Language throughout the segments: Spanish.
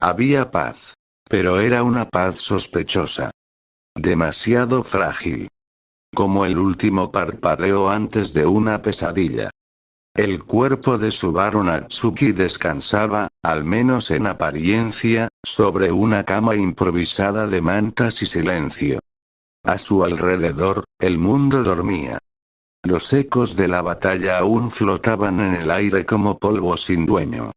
Había paz. Pero era una paz sospechosa. Demasiado frágil. Como el último parpadeo antes de una pesadilla. El cuerpo de Subaru Natsuki descansaba, al menos en apariencia, sobre una cama improvisada de mantas y silencio. A su alrededor, el mundo dormía. Los ecos de la batalla aún flotaban en el aire como polvo sin dueño.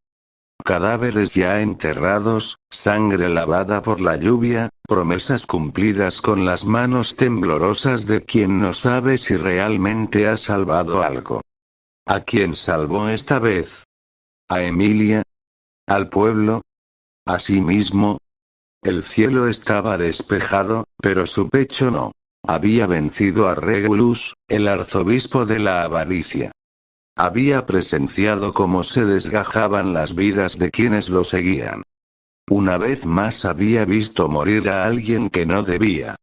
Cadáveres ya enterrados, sangre lavada por la lluvia, promesas cumplidas con las manos temblorosas de quien no sabe si realmente ha salvado algo. ¿A quién salvó esta vez? ¿A Emilia? ¿Al pueblo? ¿A sí mismo? El cielo estaba despejado, pero su pecho no. Había vencido a Regulus, el arzobispo de la avaricia. Había presenciado cómo se desgajaban las vidas de quienes lo seguían. Una vez más había visto morir a alguien que no debía.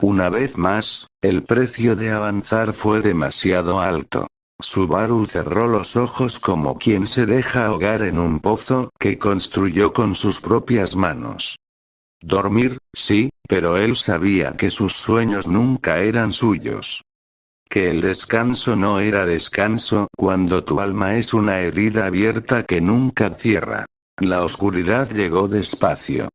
Una vez más, el precio de avanzar fue demasiado alto. Subaru cerró los ojos como quien se deja ahogar en un pozo que construyó con sus propias manos. Dormir, sí, pero él sabía que sus sueños nunca eran suyos. Que el descanso no era descanso cuando tu alma es una herida abierta que nunca cierra. La oscuridad llegó despacio.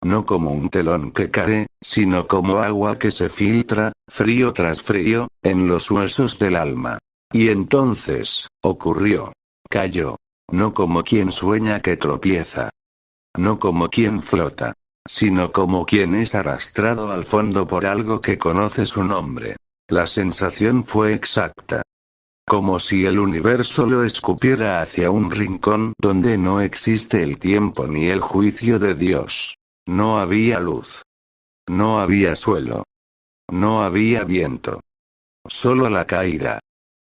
No como un telón que cae, sino como agua que se filtra, frío tras frío, en los huesos del alma. Y entonces, ocurrió. Cayó. No como quien sueña que tropieza. No como quien flota. Sino como quien es arrastrado al fondo por algo que conoce su nombre. La sensación fue exacta. Como si el universo lo escupiera hacia un rincón donde no existe el tiempo ni el juicio de Dios. No había luz. No había suelo. No había viento. Solo la caída.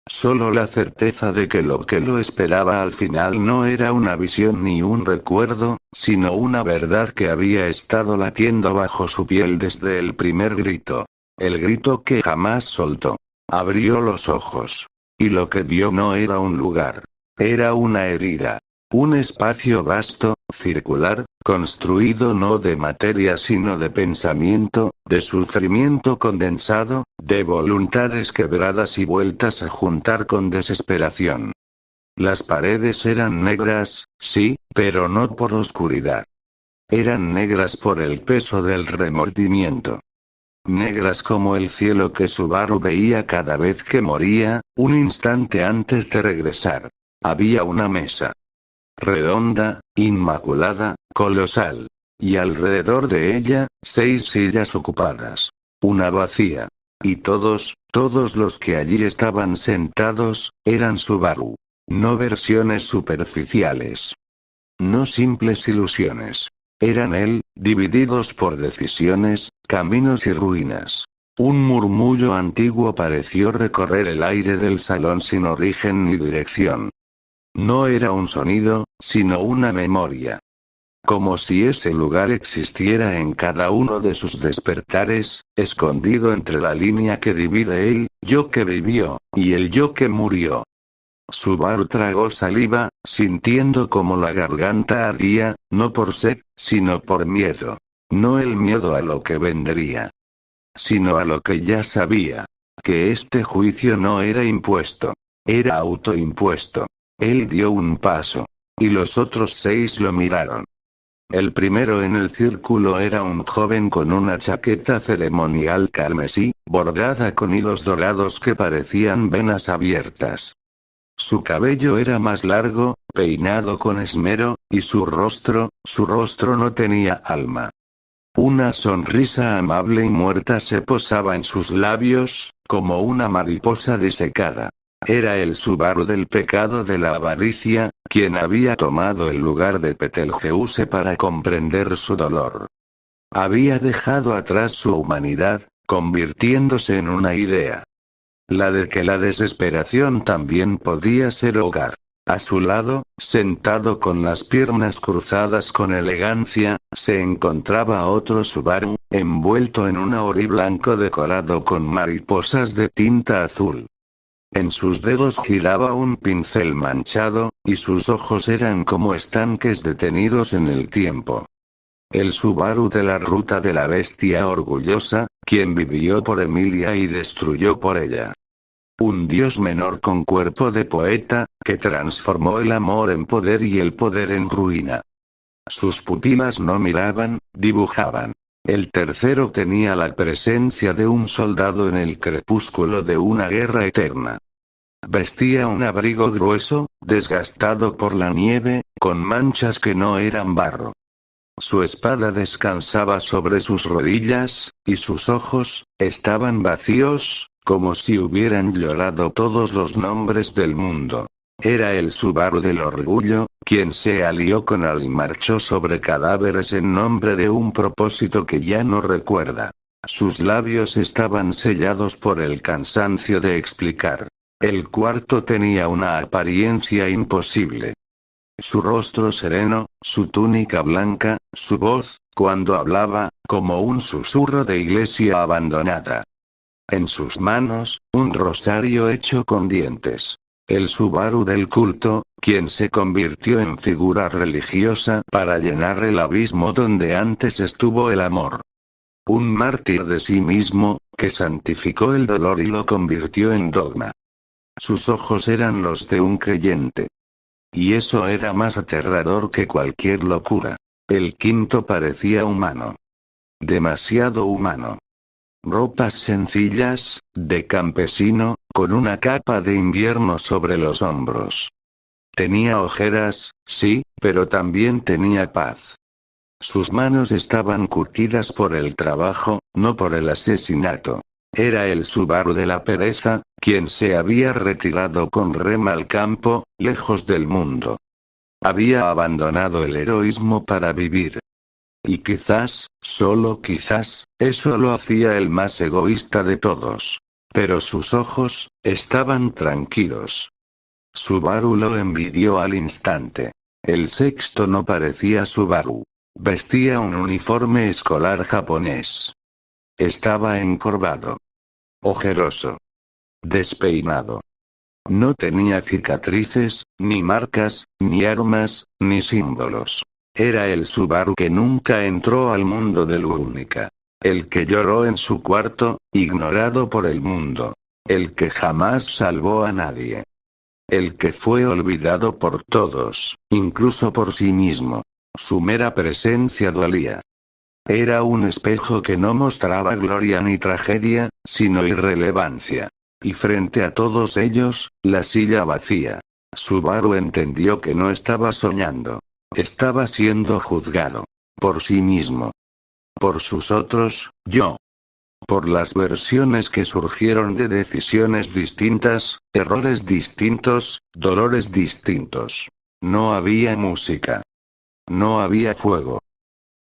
Solo la certeza de que lo esperaba al final no era una visión ni un recuerdo, sino una verdad que había estado latiendo bajo su piel desde el primer grito. El grito que jamás soltó. Abrió los ojos. Y lo que vio no era un lugar. Era una herida. Un espacio vasto, circular, construido no de materia sino de pensamiento, de sufrimiento condensado, de voluntades quebradas y vueltas a juntar con desesperación. Las paredes eran negras, sí, pero no por oscuridad. Eran negras por el peso del remordimiento. Negras como el cielo que Subaru veía cada vez que moría, un instante antes de regresar. Había una mesa. Redonda, inmaculada, colosal. Y alrededor de ella, 6 sillas ocupadas. Una vacía. Y todos los que allí estaban sentados, eran Subaru. No versiones superficiales. No simples ilusiones. Eran él, divididos por decisiones, caminos y ruinas. Un murmullo antiguo pareció recorrer el aire del salón sin origen ni dirección. No era un sonido, sino una memoria. Como si ese lugar existiera en cada uno de sus despertares, escondido entre la línea que divide el yo que vivió, y el yo que murió. Subaru tragó saliva, sintiendo como la garganta ardía, no por sed, sino por miedo. No el miedo a lo que vendría, sino a lo que ya sabía. Que este juicio no era impuesto. Era autoimpuesto. Él dio un paso. Y los otros 6 lo miraron. El primero en el círculo era un joven con una chaqueta ceremonial carmesí, bordada con hilos dorados que parecían venas abiertas. Su cabello era más largo, peinado con esmero, y su rostro no tenía alma. Una sonrisa amable y muerta se posaba en sus labios, como una mariposa disecada. Era el Subaru del pecado de la avaricia, quien había tomado el lugar de Betelgeuse para comprender su dolor. Había dejado atrás su humanidad, convirtiéndose en una idea. La de que la desesperación también podía ser hogar. A su lado, sentado con las piernas cruzadas con elegancia, se encontraba otro Subaru, envuelto en un ori blanco decorado con mariposas de tinta azul. En sus dedos giraba un pincel manchado, y sus ojos eran como estanques detenidos en el tiempo. El Subaru de la ruta de la bestia orgullosa, quien vivió por Emilia y destruyó por ella. Un dios menor con cuerpo de poeta, que transformó el amor en poder y el poder en ruina. Sus pupilas no miraban, dibujaban. El tercero tenía la presencia de un soldado en el crepúsculo de una guerra eterna. Vestía un abrigo grueso, desgastado por la nieve, con manchas que no eran barro. Su espada descansaba sobre sus rodillas, y sus ojos, estaban vacíos, como si hubieran llorado todos los nombres del mundo. Era el Subaru del orgullo, quien se alió con Al y marchó sobre cadáveres en nombre de un propósito que ya no recuerda. Sus labios estaban sellados por el cansancio de explicar. El cuarto tenía una apariencia imposible. Su rostro sereno, su túnica blanca, su voz, cuando hablaba, como un susurro de iglesia abandonada. En sus manos, un rosario hecho con dientes. El Subaru del culto, quien se convirtió en figura religiosa para llenar el abismo donde antes estuvo el amor. Un mártir de sí mismo, que santificó el dolor y lo convirtió en dogma. Sus ojos eran los de un creyente. Y eso era más aterrador que cualquier locura. El quinto parecía humano. Demasiado humano. Ropas sencillas, de campesino, con una capa de invierno sobre los hombros. Tenía ojeras, sí, pero también tenía paz. Sus manos estaban curtidas por el trabajo, no por el asesinato. Era el Subaru de la pereza, quien se había retirado con Rem al campo, lejos del mundo. Había abandonado el heroísmo para vivir. Y quizás, solo quizás, eso lo hacía el más egoísta de todos. Pero sus ojos, estaban tranquilos. Subaru lo envidió al instante. El sexto no parecía Subaru. Vestía un uniforme escolar japonés. Estaba encorvado. Ojeroso. Despeinado. No tenía cicatrices, ni marcas, ni armas, ni símbolos. Era el Subaru que nunca entró al mundo de Lunica. El que lloró en su cuarto, ignorado por el mundo. El que jamás salvó a nadie. El que fue olvidado por todos, incluso por sí mismo. Su mera presencia dolía. Era un espejo que no mostraba gloria ni tragedia, sino irrelevancia. Y frente a todos ellos, la silla vacía. Subaru entendió que no estaba soñando. Estaba siendo juzgado. Por sí mismo. Por sus otros, yo. Por las versiones que surgieron de decisiones distintas, errores distintos, dolores distintos. No había música. No había fuego.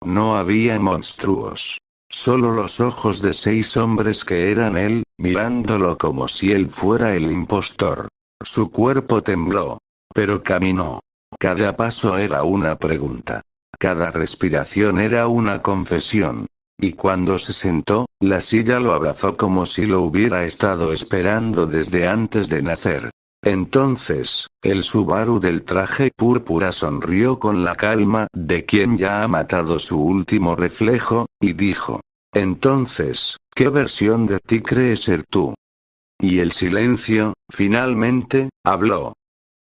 No había monstruos. Solo los ojos de 6 hombres que eran él, mirándolo como si él fuera el impostor. Su cuerpo tembló. Pero caminó. Cada paso era una pregunta. Cada respiración era una confesión. Y cuando se sentó, la silla lo abrazó como si lo hubiera estado esperando desde antes de nacer. Entonces, el Subaru del traje púrpura sonrió con la calma de quien ya ha matado su último reflejo, y dijo: entonces, ¿qué versión de ti crees ser tú? Y el silencio, finalmente, habló.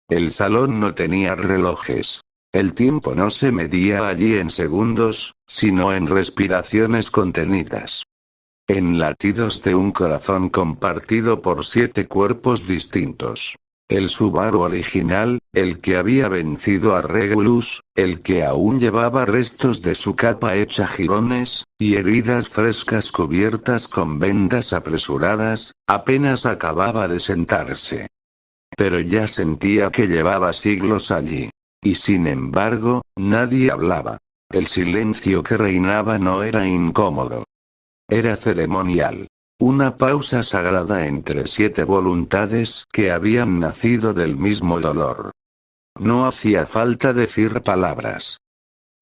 El salón no tenía relojes. El tiempo no se medía allí en segundos, sino en respiraciones contenidas. En latidos de un corazón compartido por 7 cuerpos distintos. El Subaru original, el que había vencido a Regulus, el que aún llevaba restos de su capa hecha jirones, y heridas frescas cubiertas con vendas apresuradas, apenas acababa de sentarse. Pero ya sentía que llevaba siglos allí. Y sin embargo, nadie hablaba. El silencio que reinaba no era incómodo. Era ceremonial. Una pausa sagrada entre 7 voluntades que habían nacido del mismo dolor. No hacía falta decir palabras.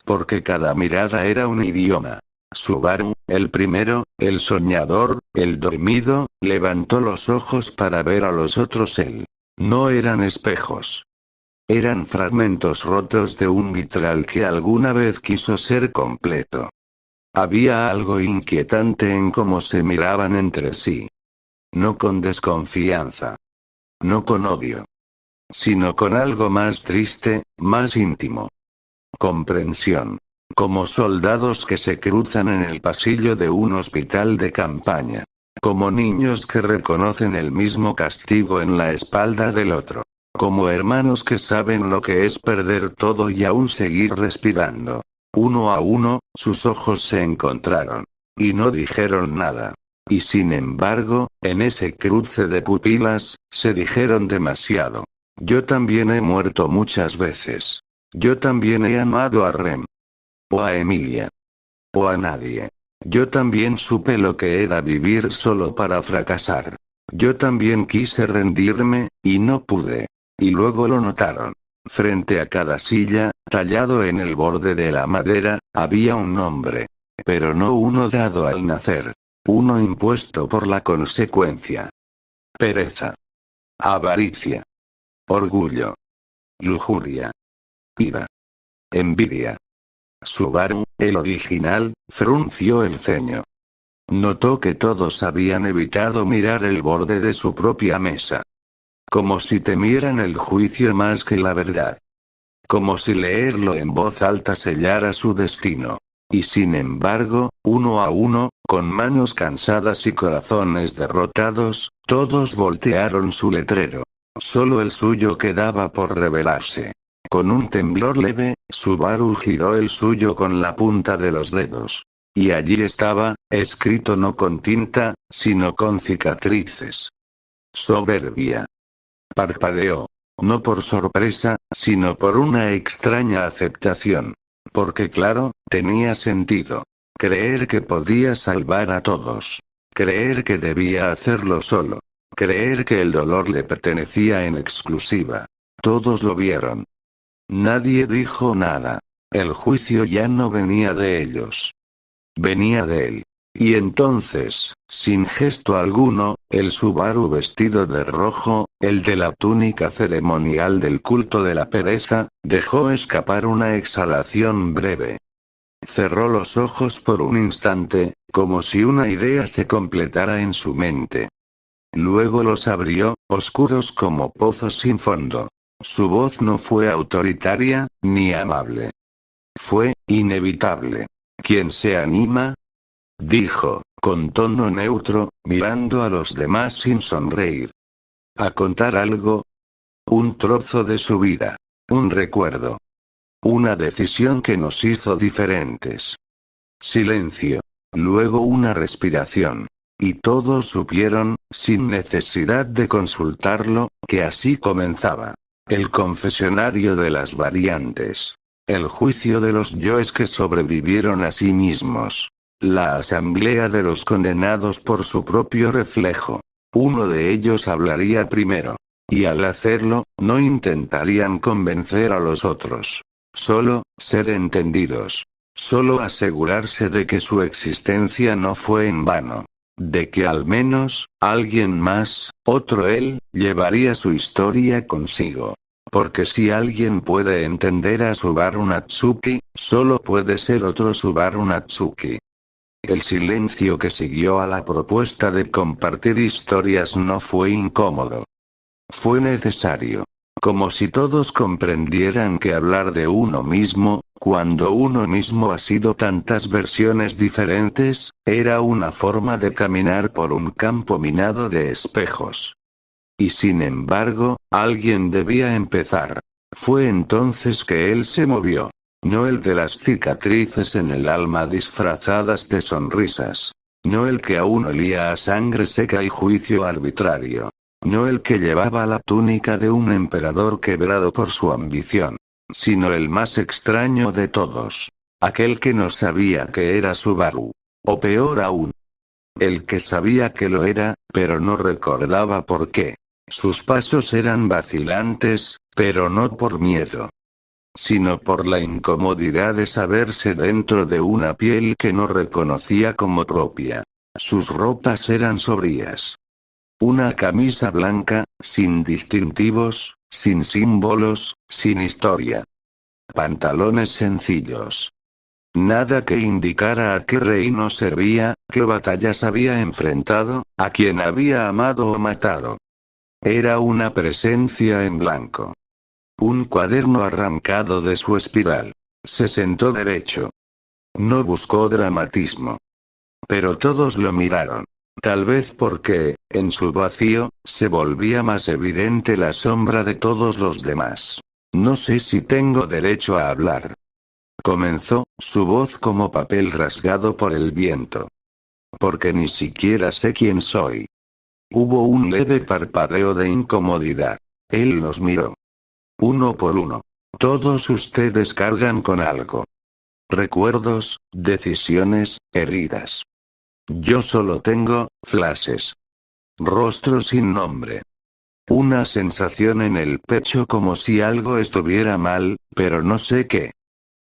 Porque cada mirada era un idioma. Subaru, el primero, el soñador, el dormido, levantó los ojos para ver a los otros. No eran espejos. Eran fragmentos rotos de un vitral que alguna vez quiso ser completo. Había algo inquietante en cómo se miraban entre sí. No con desconfianza. No con odio. Sino con algo más triste, más íntimo. Comprensión. Como soldados que se cruzan en el pasillo de un hospital de campaña. Como niños que reconocen el mismo castigo en la espalda del otro. Como hermanos que saben lo que es perder todo y aún seguir respirando. Uno a uno, sus ojos se encontraron. Y no dijeron nada. Y sin embargo, en ese cruce de pupilas, se dijeron demasiado. Yo también he muerto muchas veces. Yo también he amado a Rem. O a Emilia. O a nadie. Yo también supe lo que era vivir solo para fracasar. Yo también quise rendirme, y no pude. Y luego lo notaron. Frente a cada silla, tallado en el borde de la madera, había un nombre. Pero no uno dado al nacer. Uno impuesto por la consecuencia. Pereza. Avaricia. Orgullo. Lujuria. Ira. Envidia. Subaru, el original, frunció el ceño. Notó que todos habían evitado mirar el borde de su propia mesa. Como si temieran el juicio más que la verdad. Como si leerlo en voz alta sellara su destino. Y sin embargo, uno a uno, con manos cansadas y corazones derrotados, todos voltearon su letrero. Solo el suyo quedaba por revelarse. Con un temblor leve, Subaru giró el suyo con la punta de los dedos. Y allí estaba, escrito no con tinta, sino con cicatrices. Soberbia. Parpadeó. No por sorpresa, sino por una extraña aceptación. Porque claro, tenía sentido. Creer que podía salvar a todos. Creer que debía hacerlo solo. Creer que el dolor le pertenecía en exclusiva. Todos lo vieron. Nadie dijo nada. El juicio ya no venía de ellos. Venía de él. Y entonces, sin gesto alguno, el Subaru vestido de rojo, el de la túnica ceremonial del culto de la pereza, dejó escapar una exhalación breve. Cerró los ojos por un instante, como si una idea se completara en su mente. Luego los abrió, oscuros como pozos sin fondo. Su voz no fue autoritaria, ni amable. Fue, inevitable. ¿Quién se anima? Dijo, con tono neutro, mirando a los demás sin sonreír. ¿A contar algo? Un trozo de su vida. Un recuerdo. Una decisión que nos hizo diferentes. Silencio. Luego una respiración. Y todos supieron, sin necesidad de consultarlo, que así comenzaba. El confesionario de las variantes. El juicio de los yoes que sobrevivieron a sí mismos. La asamblea de los condenados por su propio reflejo. Uno de ellos hablaría primero. Y al hacerlo, no intentarían convencer a los otros. Solo, ser entendidos. Solo asegurarse de que su existencia no fue en vano. De que al menos, alguien más, otro él, llevaría su historia consigo. Porque si alguien puede entender a Subaru Natsuki, solo puede ser otro Subaru Natsuki. El silencio que siguió a la propuesta de compartir historias no fue incómodo. Fue necesario. Como si todos comprendieran que hablar de uno mismo, cuando uno mismo ha sido tantas versiones diferentes, era una forma de caminar por un campo minado de espejos. Y sin embargo, alguien debía empezar. Fue entonces que él se movió. No el de las cicatrices en el alma disfrazadas de sonrisas. No el que aún olía a sangre seca y juicio arbitrario. No el que llevaba la túnica de un emperador quebrado por su ambición. Sino el más extraño de todos. Aquel que no sabía que era Subaru. O peor aún. El que sabía que lo era, pero no recordaba por qué. Sus pasos eran vacilantes, pero no por miedo. sino por la incomodidad de saberse dentro de una piel que no reconocía como propia. Sus ropas eran sobrias. Una camisa blanca, sin distintivos, sin símbolos, sin historia. Pantalones sencillos. Nada que indicara a qué reino servía, qué batallas había enfrentado, a quién había amado o matado. Era una presencia en blanco. Un cuaderno arrancado de su espiral. Se sentó derecho. No buscó dramatismo. Pero todos lo miraron. Tal vez porque, en su vacío, se volvía más evidente la sombra de todos los demás. No sé si tengo derecho a hablar. Comenzó, su voz como papel rasgado por el viento. Porque ni siquiera sé quién soy. Hubo un leve parpadeo de incomodidad. Él los miró. Uno por uno. Todos ustedes cargan con algo. Recuerdos, decisiones, heridas. Yo solo tengo, flashes. Rostro sin nombre. Una sensación en el pecho como si algo estuviera mal, pero no sé qué.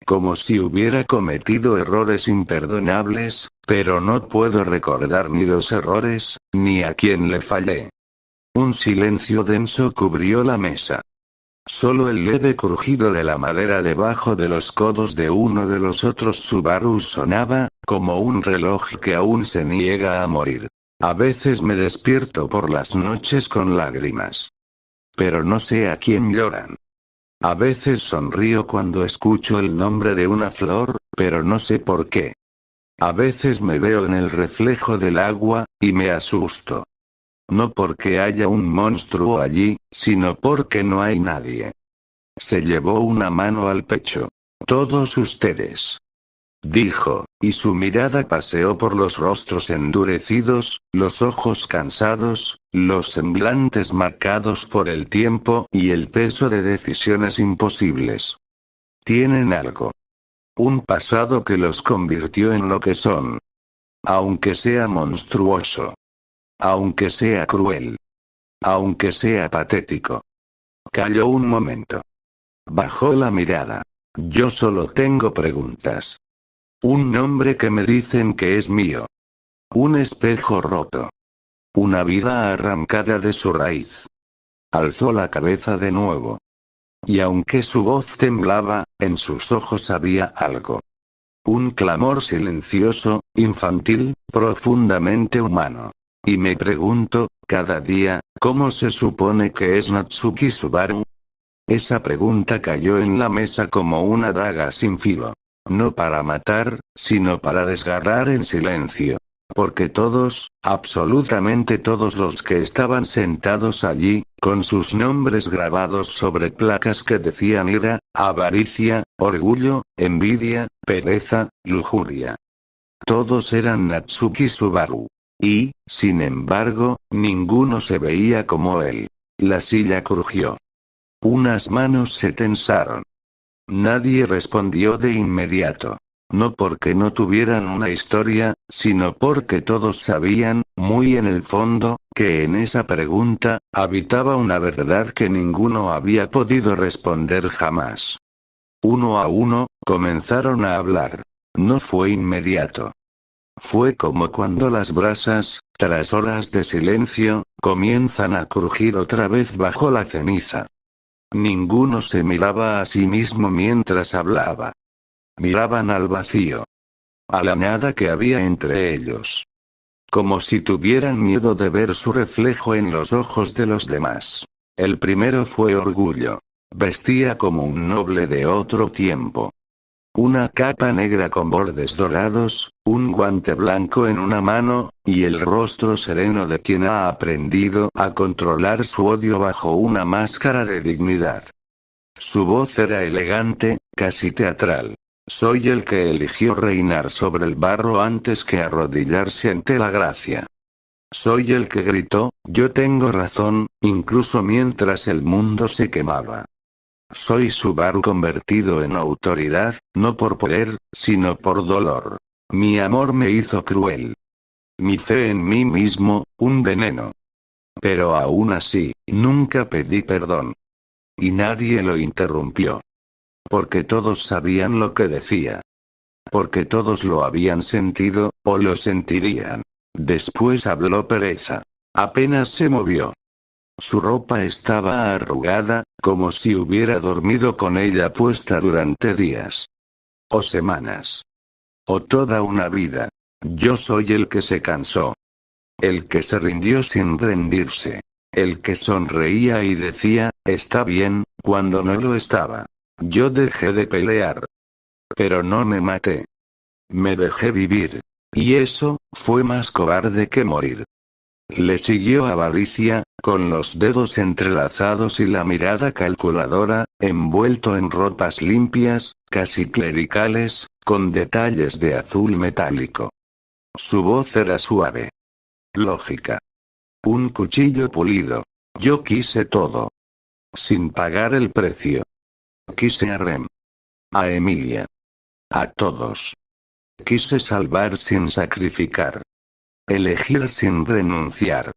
Como si hubiera cometido errores imperdonables, pero no puedo recordar ni los errores, ni a quién le fallé. Un silencio denso cubrió la mesa. Solo el leve crujido de la madera debajo de los codos de uno de los otros Subarus sonaba, como un reloj que aún se niega a morir. A veces me despierto por las noches con lágrimas. Pero no sé a quién lloran. A veces sonrío cuando escucho el nombre de una flor, pero no sé por qué. A veces me veo en el reflejo del agua, y me asusto. No porque haya un monstruo allí, sino porque no hay nadie. Se llevó una mano al pecho. Todos ustedes. Dijo, y su mirada paseó por los rostros endurecidos, los ojos cansados, los semblantes marcados por el tiempo y el peso de decisiones imposibles. Tienen algo. Un pasado que los convirtió en lo que son. Aunque sea monstruoso. Aunque sea cruel. Aunque sea patético. Calló un momento. Bajó la mirada. Yo solo tengo preguntas. Un nombre que me dicen que es mío. Un espejo roto. Una vida arrancada de su raíz. Alzó la cabeza de nuevo. Y aunque su voz temblaba, en sus ojos había algo. Un clamor silencioso, infantil, profundamente humano. Y me pregunto, cada día, ¿cómo se supone que es Natsuki Subaru? Esa pregunta cayó en la mesa como una daga sin filo. No para matar, sino para desgarrar en silencio. Porque todos, absolutamente todos los que estaban sentados allí, con sus nombres grabados sobre placas que decían ira, avaricia, orgullo, envidia, pereza, lujuria. Todos eran Natsuki Subaru. Y, sin embargo, ninguno se veía como él. La silla crujió. Unas manos se tensaron. Nadie respondió de inmediato. No porque no tuvieran una historia, sino porque todos sabían, muy en el fondo, que en esa pregunta, habitaba una verdad que ninguno había podido responder jamás. Uno a uno, comenzaron a hablar. No fue inmediato. Fue como cuando las brasas, tras horas de silencio, comienzan a crujir otra vez bajo la ceniza. Ninguno se miraba a sí mismo mientras hablaba. Miraban al vacío. A la nada que había entre ellos. Como si tuvieran miedo de ver su reflejo en los ojos de los demás. El primero fue orgullo. Vestía como un noble de otro tiempo. Una capa negra con bordes dorados, un guante blanco en una mano, y el rostro sereno de quien ha aprendido a controlar su odio bajo una máscara de dignidad. Su voz era elegante, casi teatral. Soy el que eligió reinar sobre el barro antes que arrodillarse ante la gracia. Soy el que gritó, yo tengo razón, incluso mientras el mundo se quemaba. Soy Subaru convertido en autoridad, no por poder, sino por dolor. Mi amor me hizo cruel. Mi fe en mí mismo, un veneno. Pero aún así, nunca pedí perdón. Y nadie lo interrumpió. Porque todos sabían lo que decía. Porque todos lo habían sentido, o lo sentirían. Después habló Pereza. Apenas se movió. Su ropa estaba arrugada, como si hubiera dormido con ella puesta durante días. O semanas. O toda una vida. Yo soy el que se cansó. El que se rindió sin rendirse. El que sonreía y decía, está bien, cuando no lo estaba. Yo dejé de pelear. Pero no me maté. Me dejé vivir. Y eso, fue más cobarde que morir. Le siguió Avaricia, con los dedos entrelazados y la mirada calculadora, envuelto en ropas limpias, casi clericales, con detalles de azul metálico. Su voz era suave. Lógica. Un cuchillo pulido. Yo quise todo. Sin pagar el precio. Quise a Rem. A Emilia. A todos. Quise salvar sin sacrificar. Elegir sin renunciar.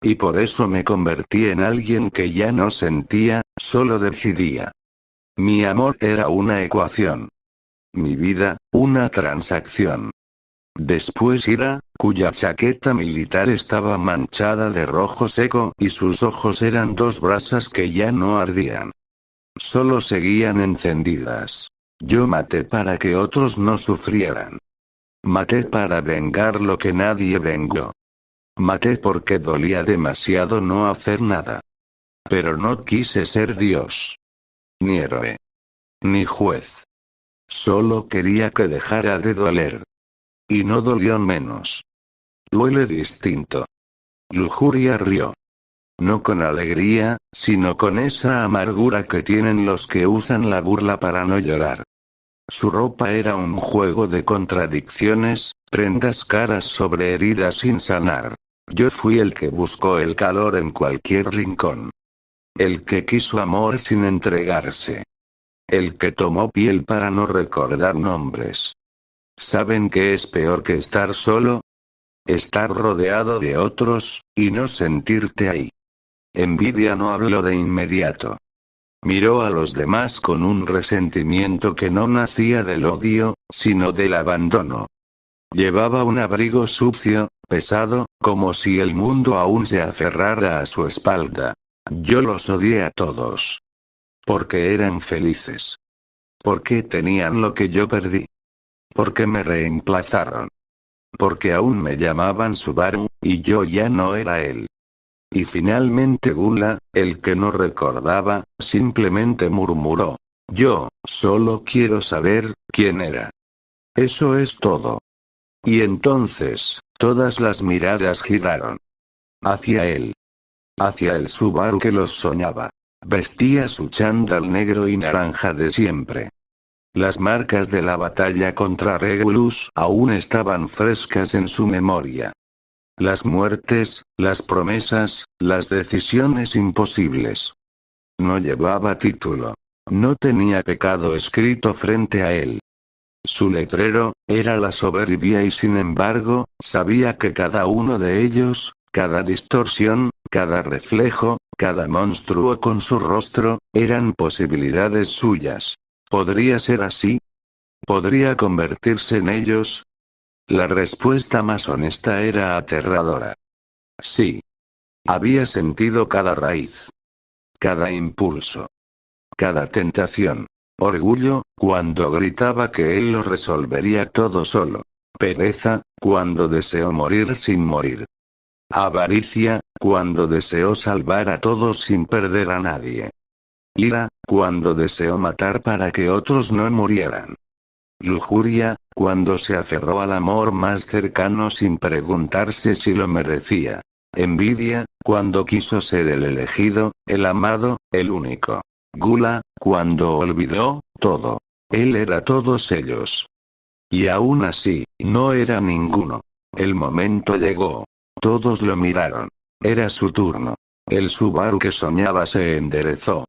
Y por eso me convertí en alguien que ya no sentía, solo decidía. Mi amor era una ecuación. Mi vida, una transacción. Después Ira, cuya chaqueta militar estaba manchada de rojo seco y sus ojos eran dos brasas que ya no ardían. Solo seguían encendidas. Yo maté para que otros no sufrieran. Maté para vengar lo que nadie vengó. Maté porque dolía demasiado no hacer nada. Pero no quise ser Dios. Ni héroe. Ni juez. Solo quería que dejara de doler. Y no dolió menos. Duele distinto. Lujuria rió. No con alegría, sino con esa amargura que tienen los que usan la burla para no llorar. Su ropa era un juego de contradicciones, prendas caras sobre heridas sin sanar. Yo fui el que buscó el calor en cualquier rincón. El que quiso amor sin entregarse. El que tomó piel para no recordar nombres. ¿Saben qué es peor que estar solo? Estar rodeado de otros, y no sentirte ahí. Envidia no habló de inmediato. Miró a los demás con un resentimiento que no nacía del odio, sino del abandono. Llevaba un abrigo sucio, pesado, como si el mundo aún se aferrara a su espalda. Yo los odié a todos. Porque eran felices. Porque tenían lo que yo perdí. Porque me reemplazaron. Porque aún me llamaban Subaru, y yo ya no era él. Y finalmente Gula, el que no recordaba, simplemente murmuró. Yo, solo quiero saber, quién era. Eso es todo. Y entonces, todas las miradas giraron. Hacia él. Hacia el Subaru que los soñaba. Vestía su chándal negro y naranja de siempre. Las marcas de la batalla contra Regulus aún estaban frescas en su memoria. Las muertes, las promesas, las decisiones imposibles. No llevaba título. No tenía pecado escrito frente a él. Su letrero, era la soberbia y sin embargo, sabía que cada uno de ellos, cada distorsión, cada reflejo, cada monstruo con su rostro, eran posibilidades suyas. ¿Podría ser así? ¿Podría convertirse en ellos? La respuesta más honesta era aterradora. Sí. Había sentido cada raíz. Cada impulso. Cada tentación. Orgullo, cuando gritaba que él lo resolvería todo solo. Pereza, cuando deseó morir sin morir. Avaricia, cuando deseó salvar a todos sin perder a nadie. Ira, cuando deseó matar para que otros no murieran. Lujuria, cuando se aferró al amor más cercano sin preguntarse si lo merecía. Envidia, cuando quiso ser el elegido, el amado, el único. Gula, cuando olvidó todo. Él era todos ellos. Y aún así, no era ninguno. El momento llegó. Todos lo miraron. Era su turno. El Subaru que soñaba se enderezó.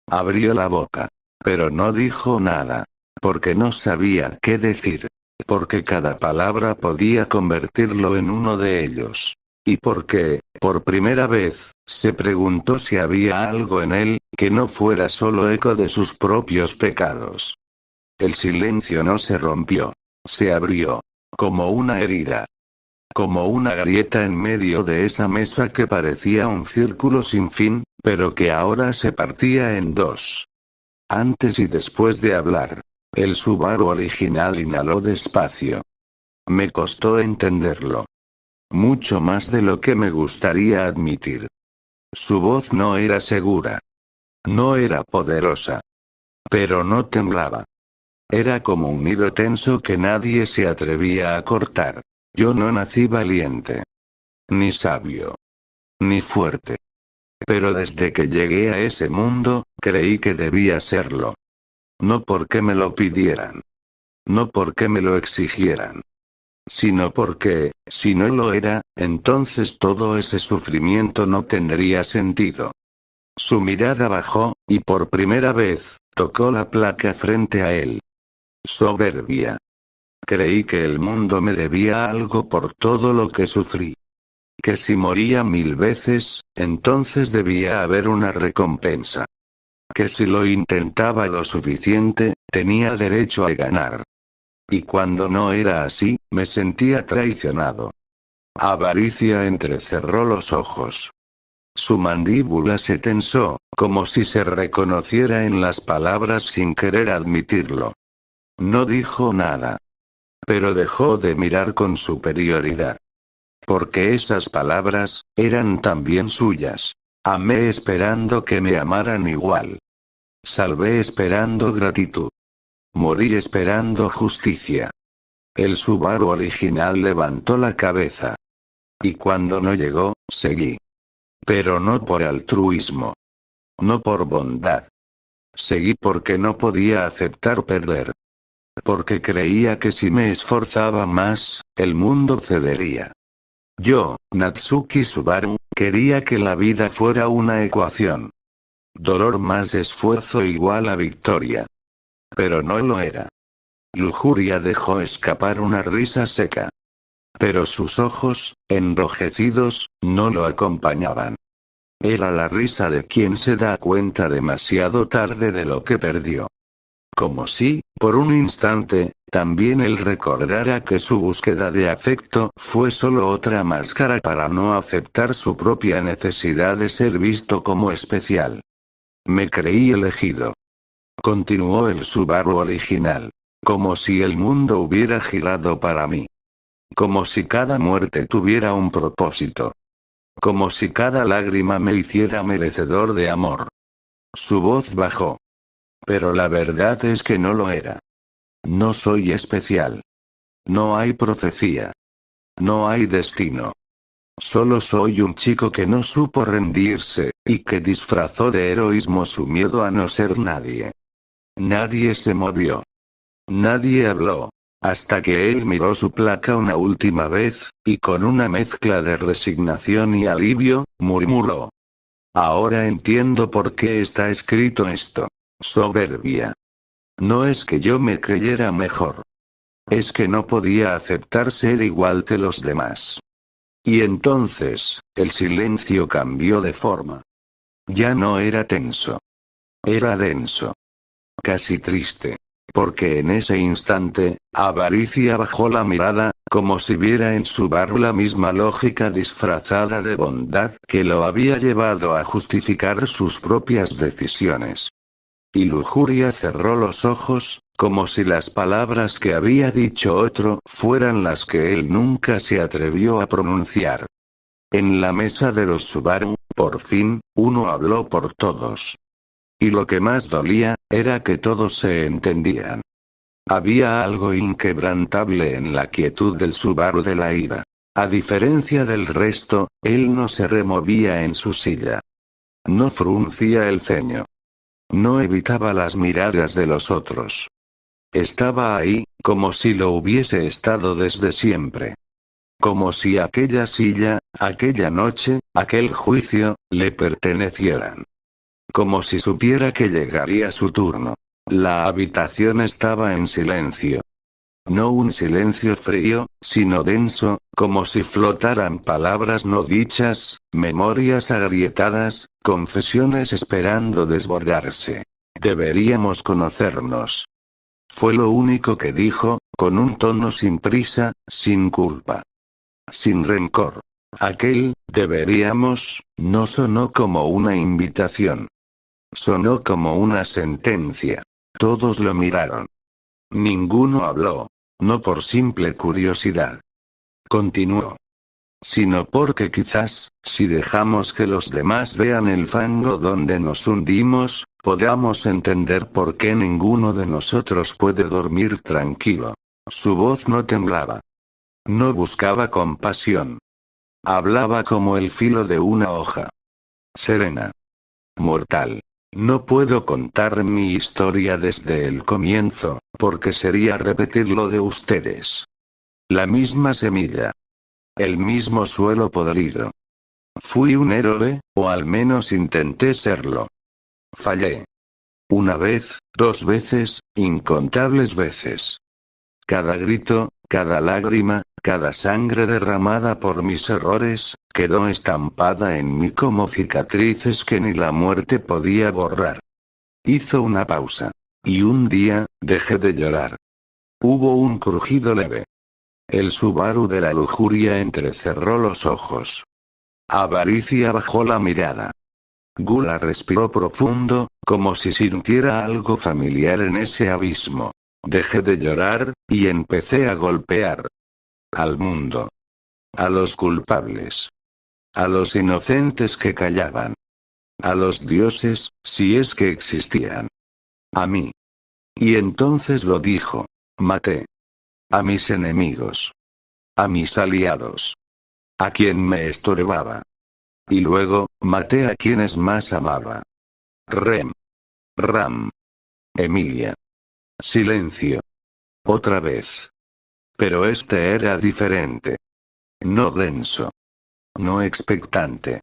Abrió la boca. Pero no dijo nada. Porque no sabía qué decir. Porque cada palabra podía convertirlo en uno de ellos. Y porque, por primera vez, se preguntó si había algo en él, que no fuera solo eco de sus propios pecados. El silencio no se rompió. Se abrió. Como una herida. Como una grieta en medio de esa mesa que parecía un círculo sin fin, pero que ahora se partía en dos. Antes y después de hablar, el Subaru original inhaló despacio. Me costó entenderlo. Mucho más de lo que me gustaría admitir. Su voz no era segura. No era poderosa. Pero no temblaba. Era como un hilo tenso que nadie se atrevía a cortar. Yo no nací valiente. Ni sabio. Ni fuerte. Pero desde que llegué a ese mundo, creí que debía serlo. No porque me lo pidieran. No porque me lo exigieran. Sino porque, si no lo era, entonces todo ese sufrimiento no tendría sentido. Su mirada bajó, y por primera vez, tocó la placa frente a él. Soberbia. Creí que el mundo me debía algo por todo lo que sufrí. Que si moría 1000 veces, entonces debía haber una recompensa. Que si lo intentaba lo suficiente, tenía derecho a ganar. Y cuando no era así, me sentía traicionado. Avaricia entrecerró los ojos. Su mandíbula se tensó, como si se reconociera en las palabras sin querer admitirlo. No dijo nada. Pero dejó de mirar con superioridad. Porque esas palabras, eran también suyas. Amé esperando que me amaran igual. Salvé esperando gratitud. Morí esperando justicia. El Subaru original levantó la cabeza. Y cuando no llegó, seguí. Pero no por altruismo. No por bondad. Seguí porque no podía aceptar perder. Porque creía que si me esforzaba más, el mundo cedería. Yo, Natsuki Subaru, quería que la vida fuera una ecuación. Dolor más esfuerzo igual a victoria. Pero no lo era. Lujuria dejó escapar una risa seca. Pero sus ojos, enrojecidos, no lo acompañaban. Era la risa de quien se da cuenta demasiado tarde de lo que perdió. Como si, por un instante, también él recordara que su búsqueda de afecto fue solo otra máscara para no aceptar su propia necesidad de ser visto como especial. Me creí elegido. Continuó el Subaru original. Como si el mundo hubiera girado para mí. Como si cada muerte tuviera un propósito. Como si cada lágrima me hiciera merecedor de amor. Su voz bajó. Pero la verdad es que no lo era. No soy especial. No hay profecía. No hay destino. Solo soy un chico que no supo rendirse, y que disfrazó de heroísmo su miedo a no ser nadie. Nadie se movió. Nadie habló. Hasta que él miró su placa una última vez, y con una mezcla de resignación y alivio, murmuró. Ahora entiendo por qué está escrito esto. Soberbia. No es que yo me creyera mejor. Es que no podía aceptar ser igual que los demás. Y entonces, el silencio cambió de forma. Ya no era tenso. Era denso. Casi triste. Porque en ese instante, Avaricia bajó la mirada, como si viera en Subaru la misma lógica disfrazada de bondad que lo había llevado a justificar sus propias decisiones. Y Lujuria cerró los ojos, como si las palabras que había dicho otro fueran las que él nunca se atrevió a pronunciar. En la mesa de los Subaru, por fin, uno habló por todos. Y lo que más dolía, era que todos se entendían. Había algo inquebrantable en la quietud del Subaru de la ira. A diferencia del resto, él no se removía en su silla. No fruncía el ceño. No evitaba las miradas de los otros. Estaba ahí, como si lo hubiese estado desde siempre. Como si aquella silla, aquella noche, aquel juicio, le pertenecieran. Como si supiera que llegaría su turno. La habitación estaba en silencio. No un silencio frío, sino denso, como si flotaran palabras no dichas, memorias agrietadas, confesiones esperando desbordarse. Deberíamos conocernos. Fue lo único que dijo, con un tono sin prisa, sin culpa. Sin rencor. Aquel, deberíamos, no sonó como una invitación. Sonó como una sentencia. Todos lo miraron. Ninguno habló. No por simple curiosidad. Continuó. Sino porque quizás, si dejamos que los demás vean el fango donde nos hundimos, podamos entender por qué ninguno de nosotros puede dormir tranquilo. Su voz no temblaba. No buscaba compasión. Hablaba como el filo de una hoja. Serena. Mortal. No puedo contar mi historia desde el comienzo, porque sería repetir lo de ustedes. La misma semilla. El mismo suelo podrido. Fui un héroe, o al menos intenté serlo. Fallé. Una vez, 2 veces, incontables veces. Cada grito, cada lágrima, cada sangre derramada por mis errores, quedó estampada en mí como cicatrices que ni la muerte podía borrar. Hizo una pausa. Y un día, dejé de llorar. Hubo un crujido leve. El Subaru de la lujuria entrecerró los ojos. Avaricia bajó la mirada. Gula respiró profundo, como si sintiera algo familiar en ese abismo. Dejé de llorar, y empecé a golpear. Al mundo. A los culpables. A los inocentes que callaban. A los dioses, si es que existían. A mí. Y entonces lo dijo. Maté. A mis enemigos. A mis aliados. A quien me estorbaba. Y luego, maté a quienes más amaba. Rem. Ram. Emilia. Silencio. Otra vez. Pero este era diferente. No denso. No expectante.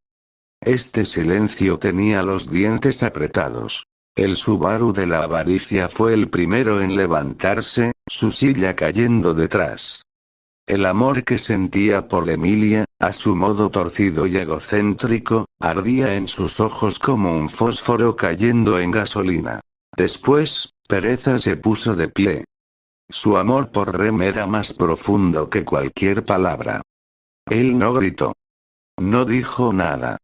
Este silencio tenía los dientes apretados. El Subaru de la avaricia fue el primero en levantarse, su silla cayendo detrás. El amor que sentía por Emilia, a su modo torcido y egocéntrico, ardía en sus ojos como un fósforo cayendo en gasolina. Después, Pereza se puso de pie. Su amor por Rem era más profundo que cualquier palabra. Él no gritó. No dijo nada.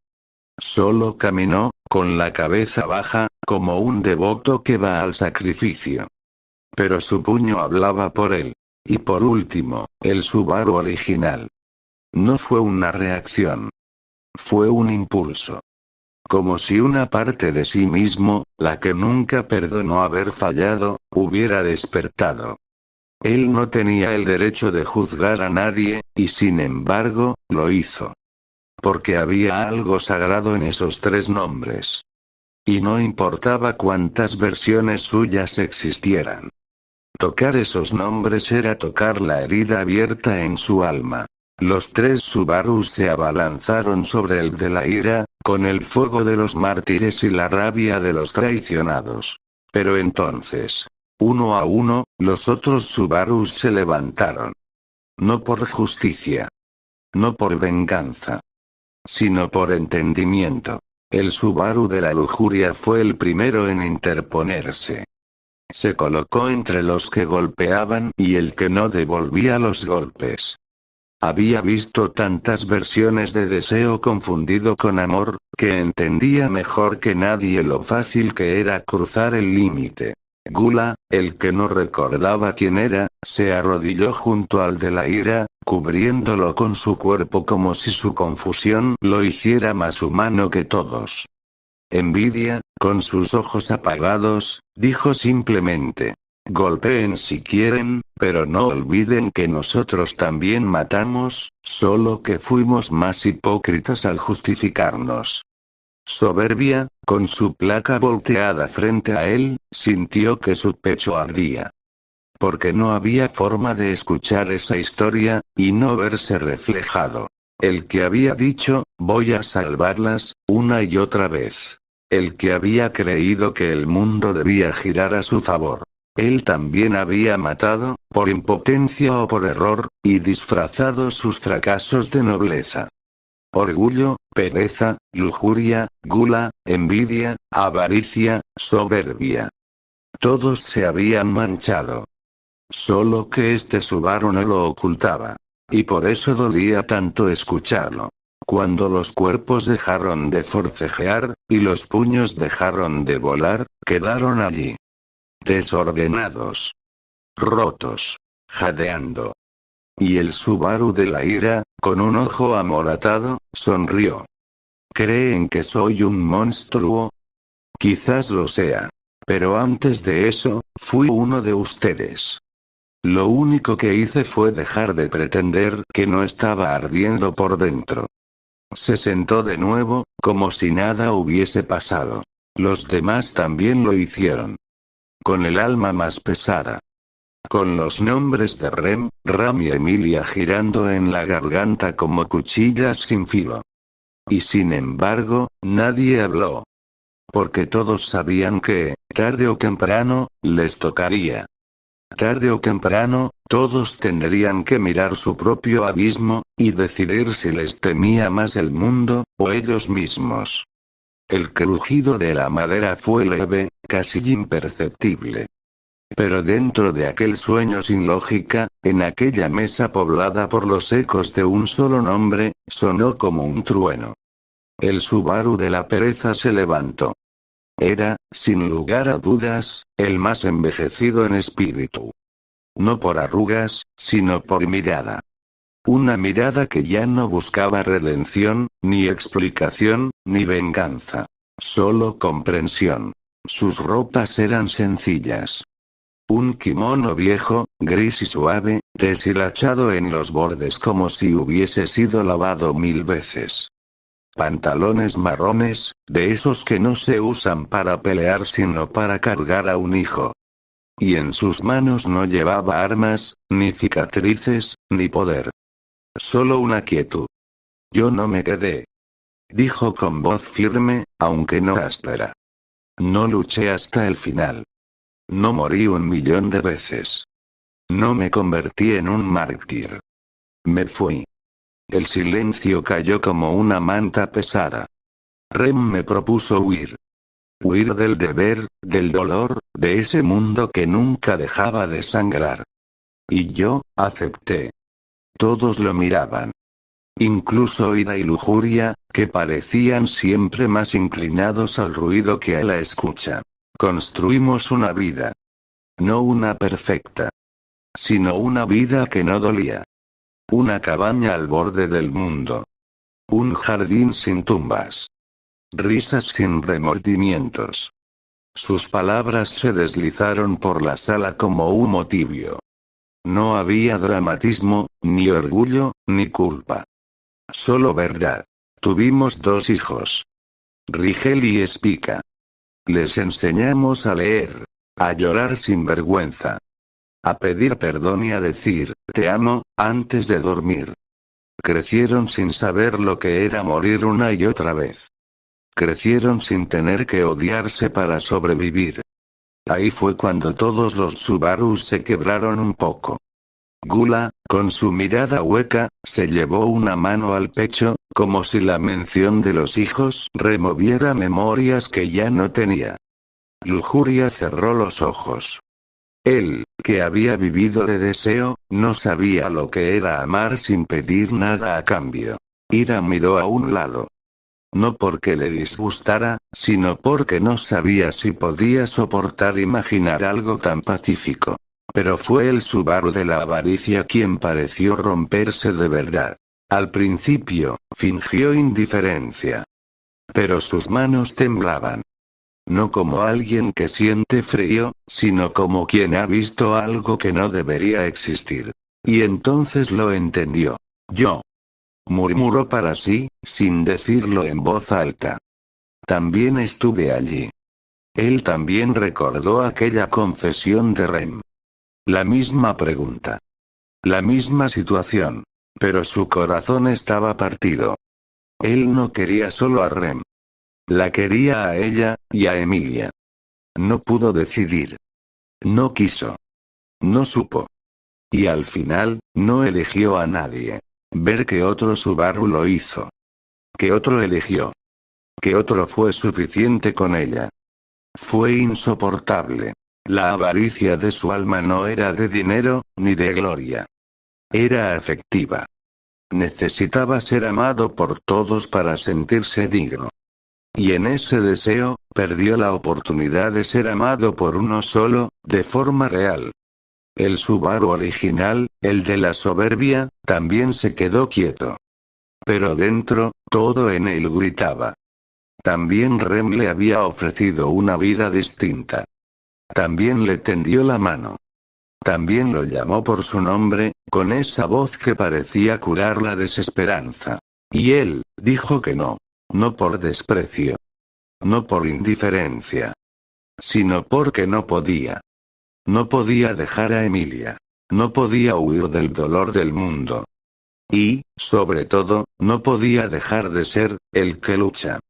Solo caminó, con la cabeza baja, como un devoto que va al sacrificio. Pero su puño hablaba por él. Y por último, el Subaru original. No fue una reacción. Fue un impulso. Como si una parte de sí mismo, la que nunca perdonó haber fallado, hubiera despertado. Él no tenía el derecho de juzgar a nadie, y sin embargo, lo hizo. Porque había algo sagrado en esos 3 nombres. Y no importaba cuántas versiones suyas existieran. Tocar esos nombres era tocar la herida abierta en su alma. Los 3 Subarus se abalanzaron sobre el de la ira, con el fuego de los mártires y la rabia de los traicionados. Pero entonces, uno a uno, los otros Subarus se levantaron. No por justicia. No por venganza. Sino por entendimiento. El Subaru de la lujuria fue el primero en interponerse. Se colocó entre los que golpeaban y el que no devolvía los golpes. Había visto tantas versiones de deseo confundido con amor, que entendía mejor que nadie lo fácil que era cruzar el límite. Gula, el que no recordaba quién era, se arrodilló junto al de la ira, cubriéndolo con su cuerpo como si su confusión lo hiciera más humano que todos. Envidia, con sus ojos apagados, dijo simplemente: golpeen si quieren, pero no olviden que nosotros también matamos, solo que fuimos más hipócritas al justificarnos. Soberbia, con su placa volteada frente a él, sintió que su pecho ardía. Porque no había forma de escuchar esa historia, y no verse reflejado. El que había dicho, voy a salvarlas, una y otra vez. El que había creído que el mundo debía girar a su favor. Él también había matado, por impotencia o por error, y disfrazado sus fracasos de nobleza. Orgullo, pereza, lujuria, gula, envidia, avaricia, soberbia. Todos se habían manchado. Solo que este Subaru no lo ocultaba. Y por eso dolía tanto escucharlo. Cuando los cuerpos dejaron de forcejear, y los puños dejaron de volar, quedaron allí. Desordenados. Rotos. Jadeando. Y el Subaru de la ira, con un ojo amoratado, sonrió. ¿Creen que soy un monstruo? Quizás lo sea. Pero antes de eso, fui uno de ustedes. Lo único que hice fue dejar de pretender que no estaba ardiendo por dentro. Se sentó de nuevo, como si nada hubiese pasado. Los demás también lo hicieron. Con el alma más pesada. Con los nombres de Rem, Ram y Emilia girando en la garganta como cuchillas sin filo. Y sin embargo, nadie habló. Porque todos sabían que, tarde o temprano, les tocaría. Tarde o temprano, todos tendrían que mirar su propio abismo, y decidir si les temía más el mundo, o ellos mismos. El crujido de la madera fue leve, casi imperceptible. Pero dentro de aquel sueño sin lógica, en aquella mesa poblada por los ecos de un solo nombre, sonó como un trueno. El Subaru de la pereza se levantó. Era, sin lugar a dudas, el más envejecido en espíritu. No por arrugas, sino por mirada. Una mirada que ya no buscaba redención, ni explicación, ni venganza. Solo comprensión. Sus ropas eran sencillas. Un kimono viejo, gris y suave, deshilachado en los bordes como si hubiese sido lavado 1000 veces. Pantalones marrones, de esos que no se usan para pelear sino para cargar a un hijo. Y en sus manos no llevaba armas, ni cicatrices, ni poder. Solo una quietud. Yo no me quedé. Dijo con voz firme, aunque no áspera. No luché hasta el final. No morí 1.000.000 de veces. No me convertí en un mártir. Me fui. El silencio cayó como una manta pesada. Rem me propuso huir. Huir del deber, del dolor, de ese mundo que nunca dejaba de sangrar. Y yo, acepté. Todos lo miraban. Incluso ira y lujuria, que parecían siempre más inclinados al ruido que a la escucha. Construimos una vida. No una perfecta. Sino una vida que no dolía. Una cabaña al borde del mundo. Un jardín sin tumbas. Risas sin remordimientos. Sus palabras se deslizaron por la sala como humo tibio. No había dramatismo, ni orgullo, ni culpa. Solo verdad. Tuvimos 2 hijos. Rigel y Spica. Les enseñamos a leer. A llorar sin vergüenza. A pedir perdón y a decir, te amo, antes de dormir. Crecieron sin saber lo que era morir una y otra vez. Crecieron sin tener que odiarse para sobrevivir. Ahí fue cuando todos los Subarus se quebraron un poco. Gula, con su mirada hueca, se llevó una mano al pecho, como si la mención de los hijos removiera memorias que ya no tenía. Lujuria cerró los ojos. Él, que había vivido de deseo, no sabía lo que era amar sin pedir nada a cambio. Ira miró a un lado. No porque le disgustara, sino porque no sabía si podía soportar imaginar algo tan pacífico. Pero fue el Subaru de la avaricia quien pareció romperse de verdad. Al principio, fingió indiferencia. Pero sus manos temblaban. No como alguien que siente frío, sino como quien ha visto algo que no debería existir. Y entonces lo entendió. Yo. Murmuró para sí, sin decirlo en voz alta. También estuve allí. Él también recordó aquella confesión de Rem. La misma pregunta. La misma situación. Pero su corazón estaba partido. Él no quería solo a Rem. La quería a ella, y a Emilia. No pudo decidir. No quiso. No supo. Y al final, no eligió a nadie. Ver que otro Subaru lo hizo. Que otro eligió. Que otro fue suficiente con ella. Fue insoportable. La avaricia de su alma no era de dinero, ni de gloria. Era afectiva. Necesitaba ser amado por todos para sentirse digno. Y en ese deseo, perdió la oportunidad de ser amado por uno solo, de forma real. El Subaru original, el de la soberbia, también se quedó quieto. Pero dentro, todo en él gritaba. También Rem le había ofrecido una vida distinta. También le tendió la mano. También lo llamó por su nombre, con esa voz que parecía curar la desesperanza. Y él, dijo que no. No por desprecio. No por indiferencia. Sino porque no podía. No podía dejar a Emilia. No podía huir del dolor del mundo. Y, sobre todo, no podía dejar de ser, el que lucha.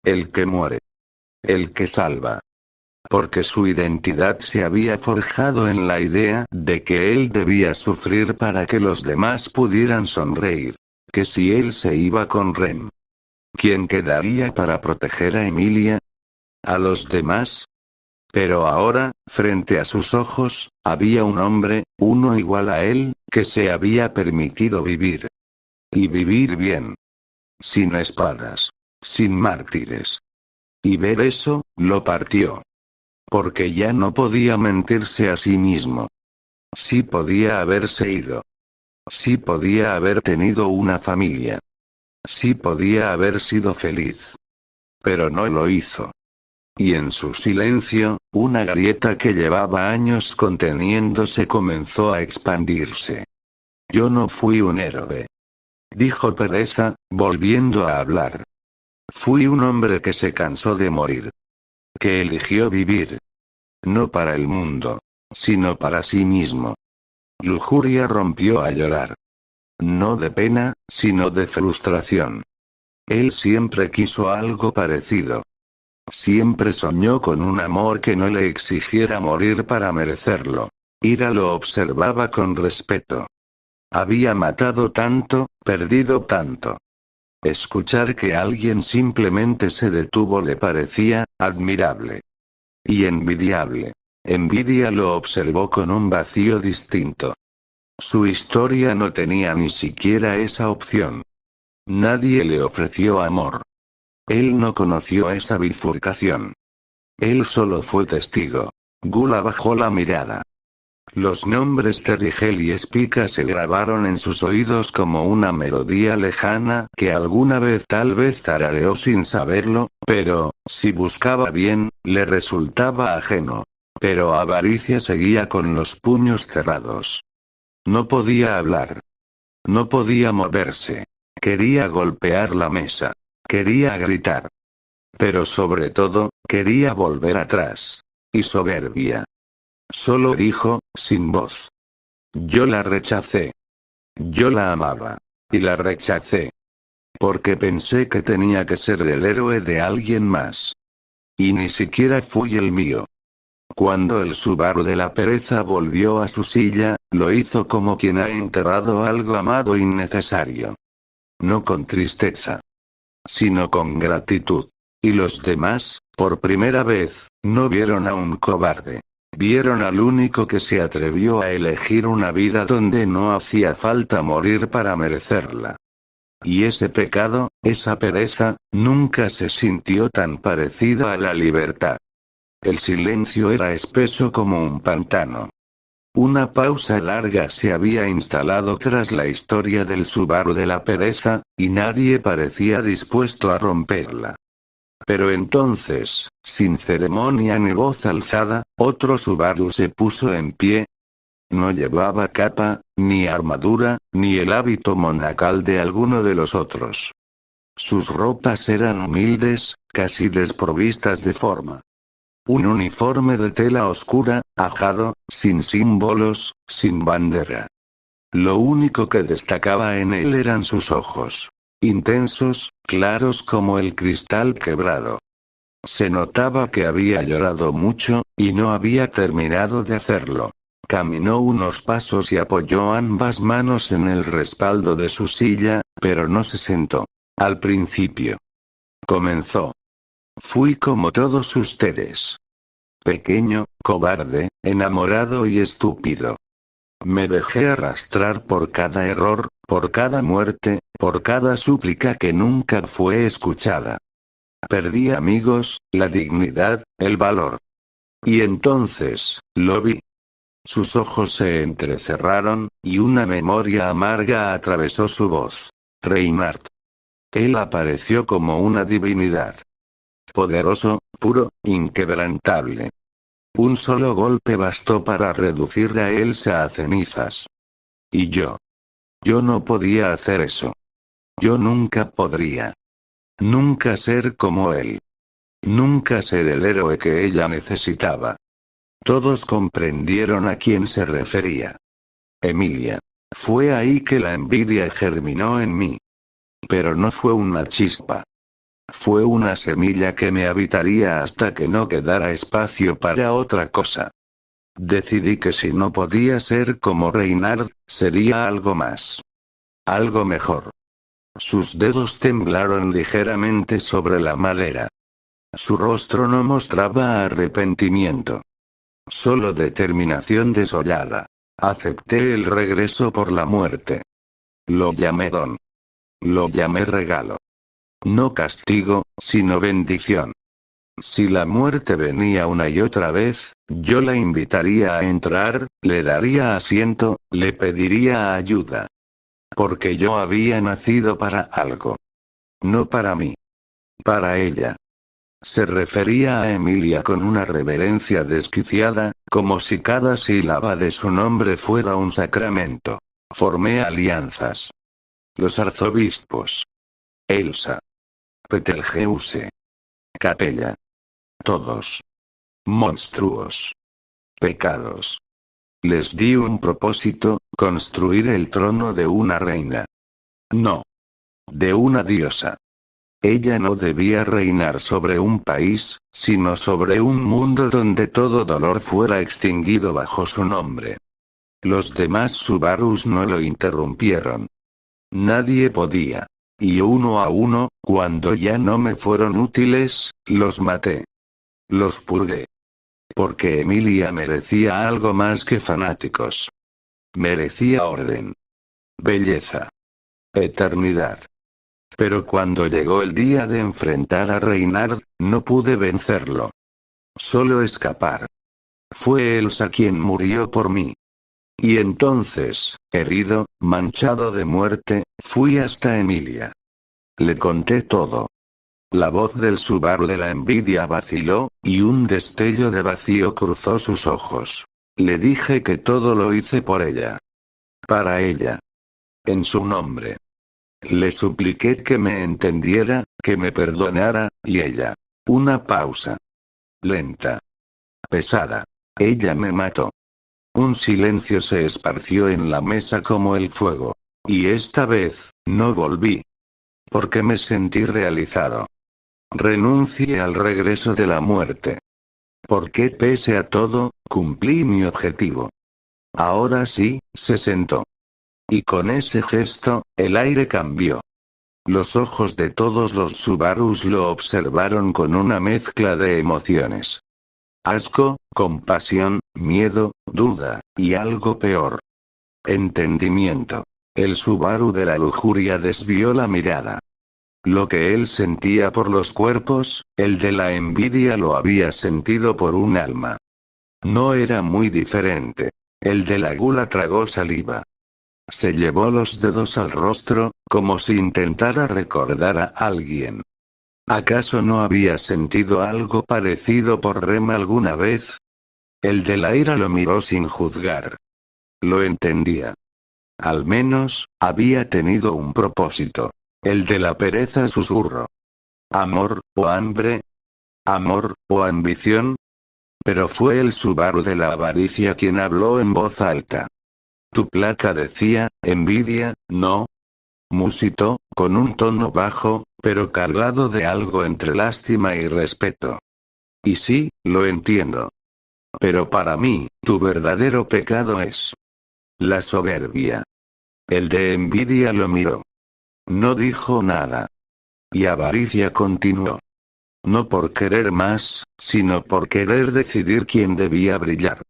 El que muere. El que salva. Porque su identidad se había forjado en la idea de que él debía sufrir para que los demás pudieran sonreír. Que si él se iba con Rem, ¿quién quedaría para proteger a Emilia? ¿A los demás? Pero ahora, frente a sus ojos, había un hombre, uno igual a él, que se había permitido vivir. Y vivir bien. Sin espadas. Sin mártires. Y ver eso, lo partió. Porque ya no podía mentirse a sí mismo. Sí podía haberse ido. Sí podía haber tenido una familia. Sí podía haber sido feliz. Pero no lo hizo. Y en su silencio, una grieta que llevaba años conteniéndose comenzó a expandirse. Yo no fui un héroe. Dijo Pereza, volviendo a hablar. Fui un hombre que se cansó de morir. Que eligió vivir. No para el mundo, sino para sí mismo. Lujuria rompió a llorar. No de pena, sino de frustración. Él siempre quiso algo parecido. Siempre soñó con un amor que no le exigiera morir para merecerlo. Ira lo observaba con respeto. Había matado tanto, perdido tanto. Escuchar que alguien simplemente se detuvo le parecía admirable. Y envidiable. Envidia lo observó con un vacío distinto. Su historia no tenía ni siquiera esa opción. Nadie le ofreció amor. Él no conoció esa bifurcación. Él solo fue testigo. Gula bajó la mirada. Los nombres de Rigel y Spica se grabaron en sus oídos como una melodía lejana que alguna vez tal vez tarareó sin saberlo, pero, si buscaba bien, le resultaba ajeno. Pero Avaricia seguía con los puños cerrados. No podía hablar. No podía moverse. Quería golpear la mesa. Quería gritar. Pero sobre todo, quería volver atrás. Y soberbia. Solo dijo, sin voz. Yo la rechacé. Yo la amaba. Y la rechacé. Porque pensé que tenía que ser el héroe de alguien más. Y ni siquiera fui el mío. Cuando el Subaru de la pereza volvió a su silla, lo hizo como quien ha enterrado algo amado innecesario. No con tristeza. Sino con gratitud. Y los demás, por primera vez, no vieron a un cobarde. Vieron al único que se atrevió a elegir una vida donde no hacía falta morir para merecerla. Y ese pecado, esa pereza, nunca se sintió tan parecida a la libertad. El silencio era espeso como un pantano. Una pausa larga se había instalado tras la historia del Subaru de la pereza, y nadie parecía dispuesto a romperla. Pero entonces, sin ceremonia ni voz alzada, otro Subaru se puso en pie. No llevaba capa, ni armadura, ni el hábito monacal de alguno de los otros. Sus ropas eran humildes, casi desprovistas de forma. Un uniforme de tela oscura, ajado, sin símbolos, sin bandera. Lo único que destacaba en él eran sus ojos. Intensos, claros como el cristal quebrado. Se notaba que había llorado mucho, y no había terminado de hacerlo. Caminó unos pasos y apoyó ambas manos en el respaldo de su silla, pero no se sentó. Al principio. Comenzó. Fui como todos ustedes. Pequeño, cobarde, enamorado y estúpido. Me dejé arrastrar por cada error, por cada muerte, por cada súplica que nunca fue escuchada. Perdí amigos, la dignidad, el valor. Y entonces, lo vi. Sus ojos se entrecerraron, y una memoria amarga atravesó su voz. Reinhardt. Él apareció como una divinidad. Poderoso, puro, inquebrantable. Un solo golpe bastó para reducir a Elsa a cenizas. Y yo. Yo no podía hacer eso. Yo nunca podría. Nunca ser como él. Nunca ser el héroe que ella necesitaba. Todos comprendieron a quién se refería. Emilia. Fue ahí que la envidia germinó en mí. Pero no fue una chispa. Fue una semilla que me habitaría hasta que no quedara espacio para otra cosa. Decidí que si no podía ser como Reinhardt, sería algo más. Algo mejor. Sus dedos temblaron ligeramente sobre la madera. Su rostro no mostraba arrepentimiento. Solo determinación desollada. Acepté el regreso por la muerte. Lo llamé don. Lo llamé regalo. No castigo, sino bendición. Si la muerte venía una y otra vez, yo la invitaría a entrar, le daría asiento, le pediría ayuda. Porque yo había nacido para algo. No para mí. Para ella. Se refería a Emilia con una reverencia desquiciada, como si cada sílaba de su nombre fuera un sacramento. Formé alianzas. Los arzobispos. Elsa. Betelgeuse. Capella. Todos. Monstruos. Pecados. Les di un propósito, construir el trono de una reina. No. De una diosa. Ella no debía reinar sobre un país, sino sobre un mundo donde todo dolor fuera extinguido bajo su nombre. Los demás Subarus no lo interrumpieron. Nadie podía. Y uno a uno, cuando ya no me fueron útiles, los maté. Los purgué. Porque Emilia merecía algo más que fanáticos. Merecía orden. Belleza. Eternidad. Pero cuando llegó el día de enfrentar a Reinhardt, no pude vencerlo. Solo escapar. Fue Elsa quien murió por mí. Y entonces, herido, manchado de muerte, fui hasta Emilia. Le conté todo. La voz del Subaru de la envidia vaciló, y un destello de vacío cruzó sus ojos. Le dije que todo lo hice por ella. Para ella. En su nombre. Le supliqué que me entendiera, que me perdonara, y ella. Una pausa. Lenta. Pesada. Ella me mató. Un silencio se esparció en la mesa como el fuego. Y esta vez, no volví. Porque me sentí realizado. Renuncié al regreso de la muerte. Porque pese a todo, cumplí mi objetivo. Ahora sí, se sentó. Y con ese gesto, el aire cambió. Los ojos de todos los Subarus lo observaron con una mezcla de emociones. Asco, compasión, miedo, duda, y algo peor. Entendimiento. El Subaru de la lujuria desvió la mirada. Lo que él sentía por los cuerpos, el de la envidia lo había sentido por un alma. No era muy diferente. El de la gula tragó saliva. Se llevó los dedos al rostro, como si intentara recordar a alguien. ¿Acaso no había sentido algo parecido por Rem alguna vez? El de la ira lo miró sin juzgar. Lo entendía. Al menos, había tenido un propósito. El de la pereza susurró. ¿Amor, o hambre? ¿Amor, o ambición? Pero fue el Subaru de la avaricia quien habló en voz alta. Tu placa decía, envidia, ¿no? Musitó, con un tono bajo, pero cargado de algo entre lástima y respeto. Y sí, lo entiendo. Pero para mí, tu verdadero pecado es la soberbia. El de envidia lo miró. No dijo nada. Y avaricia continuó. No por querer más, sino por querer decidir quién debía brillar.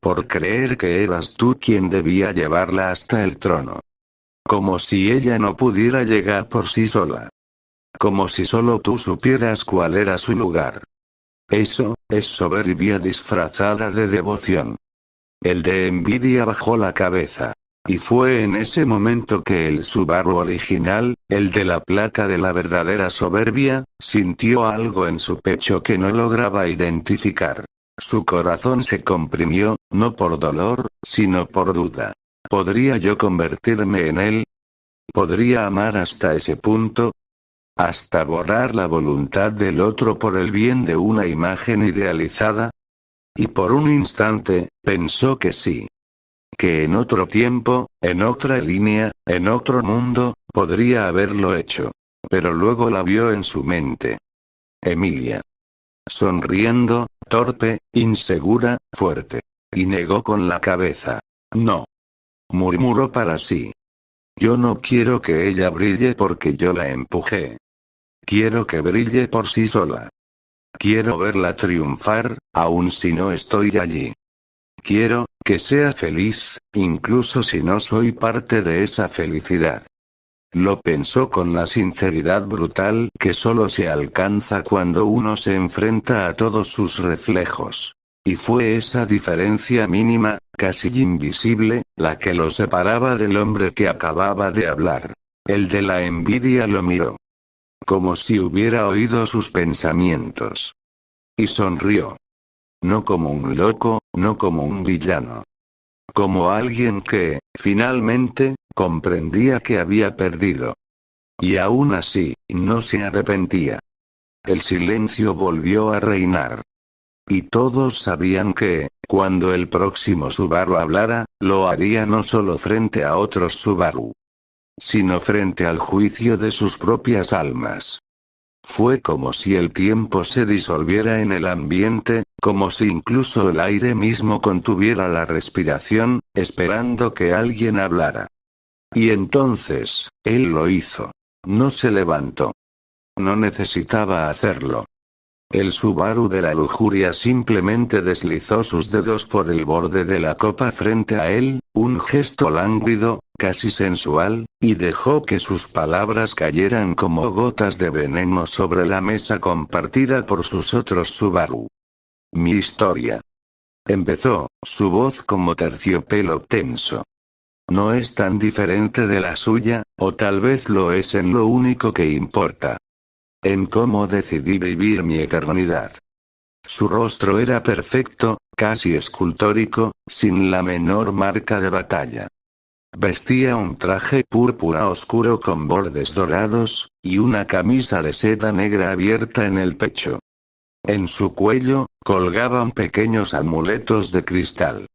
Por creer que eras tú quien debía llevarla hasta el trono. Como si ella no pudiera llegar por sí sola. Como si solo tú supieras cuál era su lugar. Eso, es soberbia disfrazada de devoción. El de envidia bajó la cabeza. Y fue en ese momento que el Subaru original, el de la placa de la verdadera soberbia, sintió algo en su pecho que no lograba identificar. Su corazón se comprimió, no por dolor, sino por duda. ¿Podría yo convertirme en él? ¿Podría amar hasta ese punto? ¿Hasta borrar la voluntad del otro por el bien de una imagen idealizada? Y por un instante, pensó que sí. Que en otro tiempo, en otra línea, en otro mundo, podría haberlo hecho. Pero luego la vio en su mente. Emilia. Sonriendo, torpe, insegura, fuerte. Y negó con la cabeza. No. Murmuró para sí. Yo no quiero que ella brille porque yo la empujé. Quiero que brille por sí sola. Quiero verla triunfar, aun si no estoy allí. Quiero que sea feliz, incluso si no soy parte de esa felicidad. Lo pensó con la sinceridad brutal que solo se alcanza cuando uno se enfrenta a todos sus reflejos. Y fue esa diferencia mínima, casi invisible, la que lo separaba del hombre que acababa de hablar. El de la envidia lo miró. Como si hubiera oído sus pensamientos. Y sonrió. No como un loco, no como un villano. Como alguien que, finalmente, comprendía que había perdido. Y aún así, no se arrepentía. El silencio volvió a reinar. Y todos sabían que, cuando el próximo Subaru hablara, lo haría no solo frente a otros Subaru, sino frente al juicio de sus propias almas. Fue como si el tiempo se disolviera en el ambiente, como si incluso el aire mismo contuviera la respiración, esperando que alguien hablara. Y entonces, él lo hizo. No se levantó. No necesitaba hacerlo. El Subaru de la lujuria simplemente deslizó sus dedos por el borde de la copa frente a él, un gesto lánguido, casi sensual, y dejó que sus palabras cayeran como gotas de veneno sobre la mesa compartida por sus otros Subaru. Mi historia. Empezó, su voz como terciopelo tenso. No es tan diferente de la suya, o tal vez lo es en lo único que importa. En cómo decidí vivir mi eternidad. Su rostro era perfecto, casi escultórico, sin la menor marca de batalla. Vestía un traje púrpura oscuro con bordes dorados, y una camisa de seda negra abierta en el pecho. En su cuello, colgaban pequeños amuletos de cristal.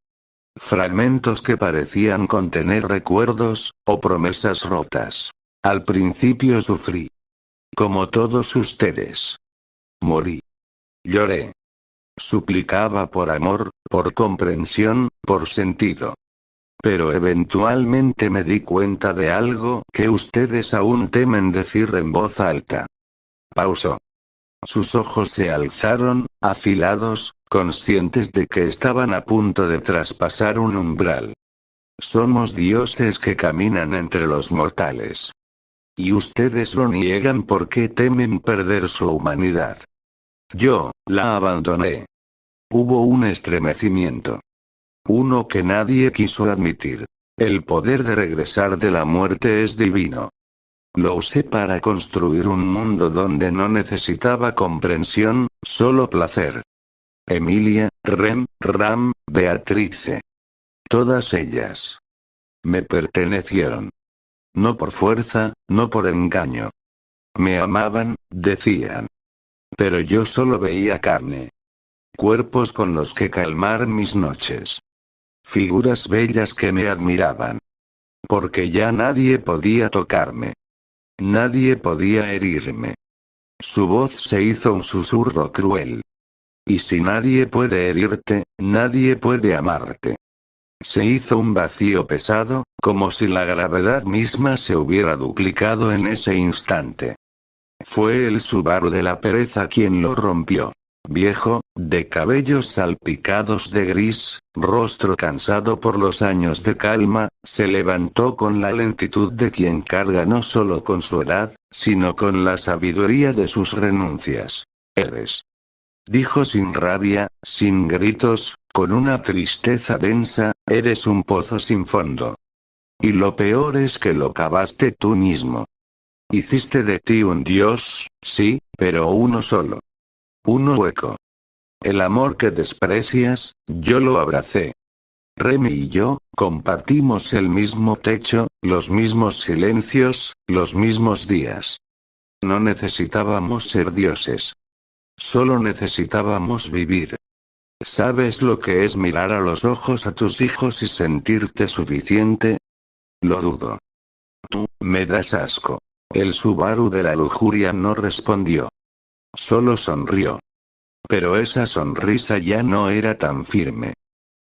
Fragmentos que parecían contener recuerdos, o promesas rotas. Al principio sufrí. Como todos ustedes. Morí. Lloré. Suplicaba por amor, por comprensión, por sentido. Pero eventualmente me di cuenta de algo que ustedes aún temen decir en voz alta. Pausó. Sus ojos se alzaron, afilados, conscientes de que estaban a punto de traspasar un umbral. Somos dioses que caminan entre los mortales. Y ustedes lo niegan porque temen perder su humanidad. Yo, la abandoné. Hubo un estremecimiento. Uno que nadie quiso admitir. El poder de regresar de la muerte es divino. Lo usé para construir un mundo donde no necesitaba comprensión, solo placer. Emilia, Ram, Beatrice. Todas ellas. Me pertenecieron. No por fuerza, no por engaño. Me amaban, decían. Pero yo solo veía carne. Cuerpos con los que calmar mis noches. Figuras bellas que me admiraban. Porque ya nadie podía tocarme. Nadie podía herirme. Su voz se hizo un susurro cruel. Y si nadie puede herirte, nadie puede amarte. Se hizo un vacío pesado, como si la gravedad misma se hubiera duplicado en ese instante. Fue el Subaru de la pereza quien lo rompió. Viejo, de cabellos salpicados de gris, rostro cansado por los años de calma, se levantó con la lentitud de quien carga no solo con su edad, sino con la sabiduría de sus renuncias. Eres. Dijo sin rabia, sin gritos, con una tristeza densa, eres un pozo sin fondo. Y lo peor es que lo cavaste tú mismo. Hiciste de ti un dios, sí, pero uno solo. Uno hueco. El amor que desprecias, yo lo abracé. Remy y yo, compartimos el mismo techo, los mismos silencios, los mismos días. No necesitábamos ser dioses. Solo necesitábamos vivir. ¿Sabes lo que es mirar a los ojos a tus hijos y sentirte suficiente? Lo dudo. Tú, me das asco. El Subaru de la lujuria no respondió. Solo sonrió. Pero esa sonrisa ya no era tan firme.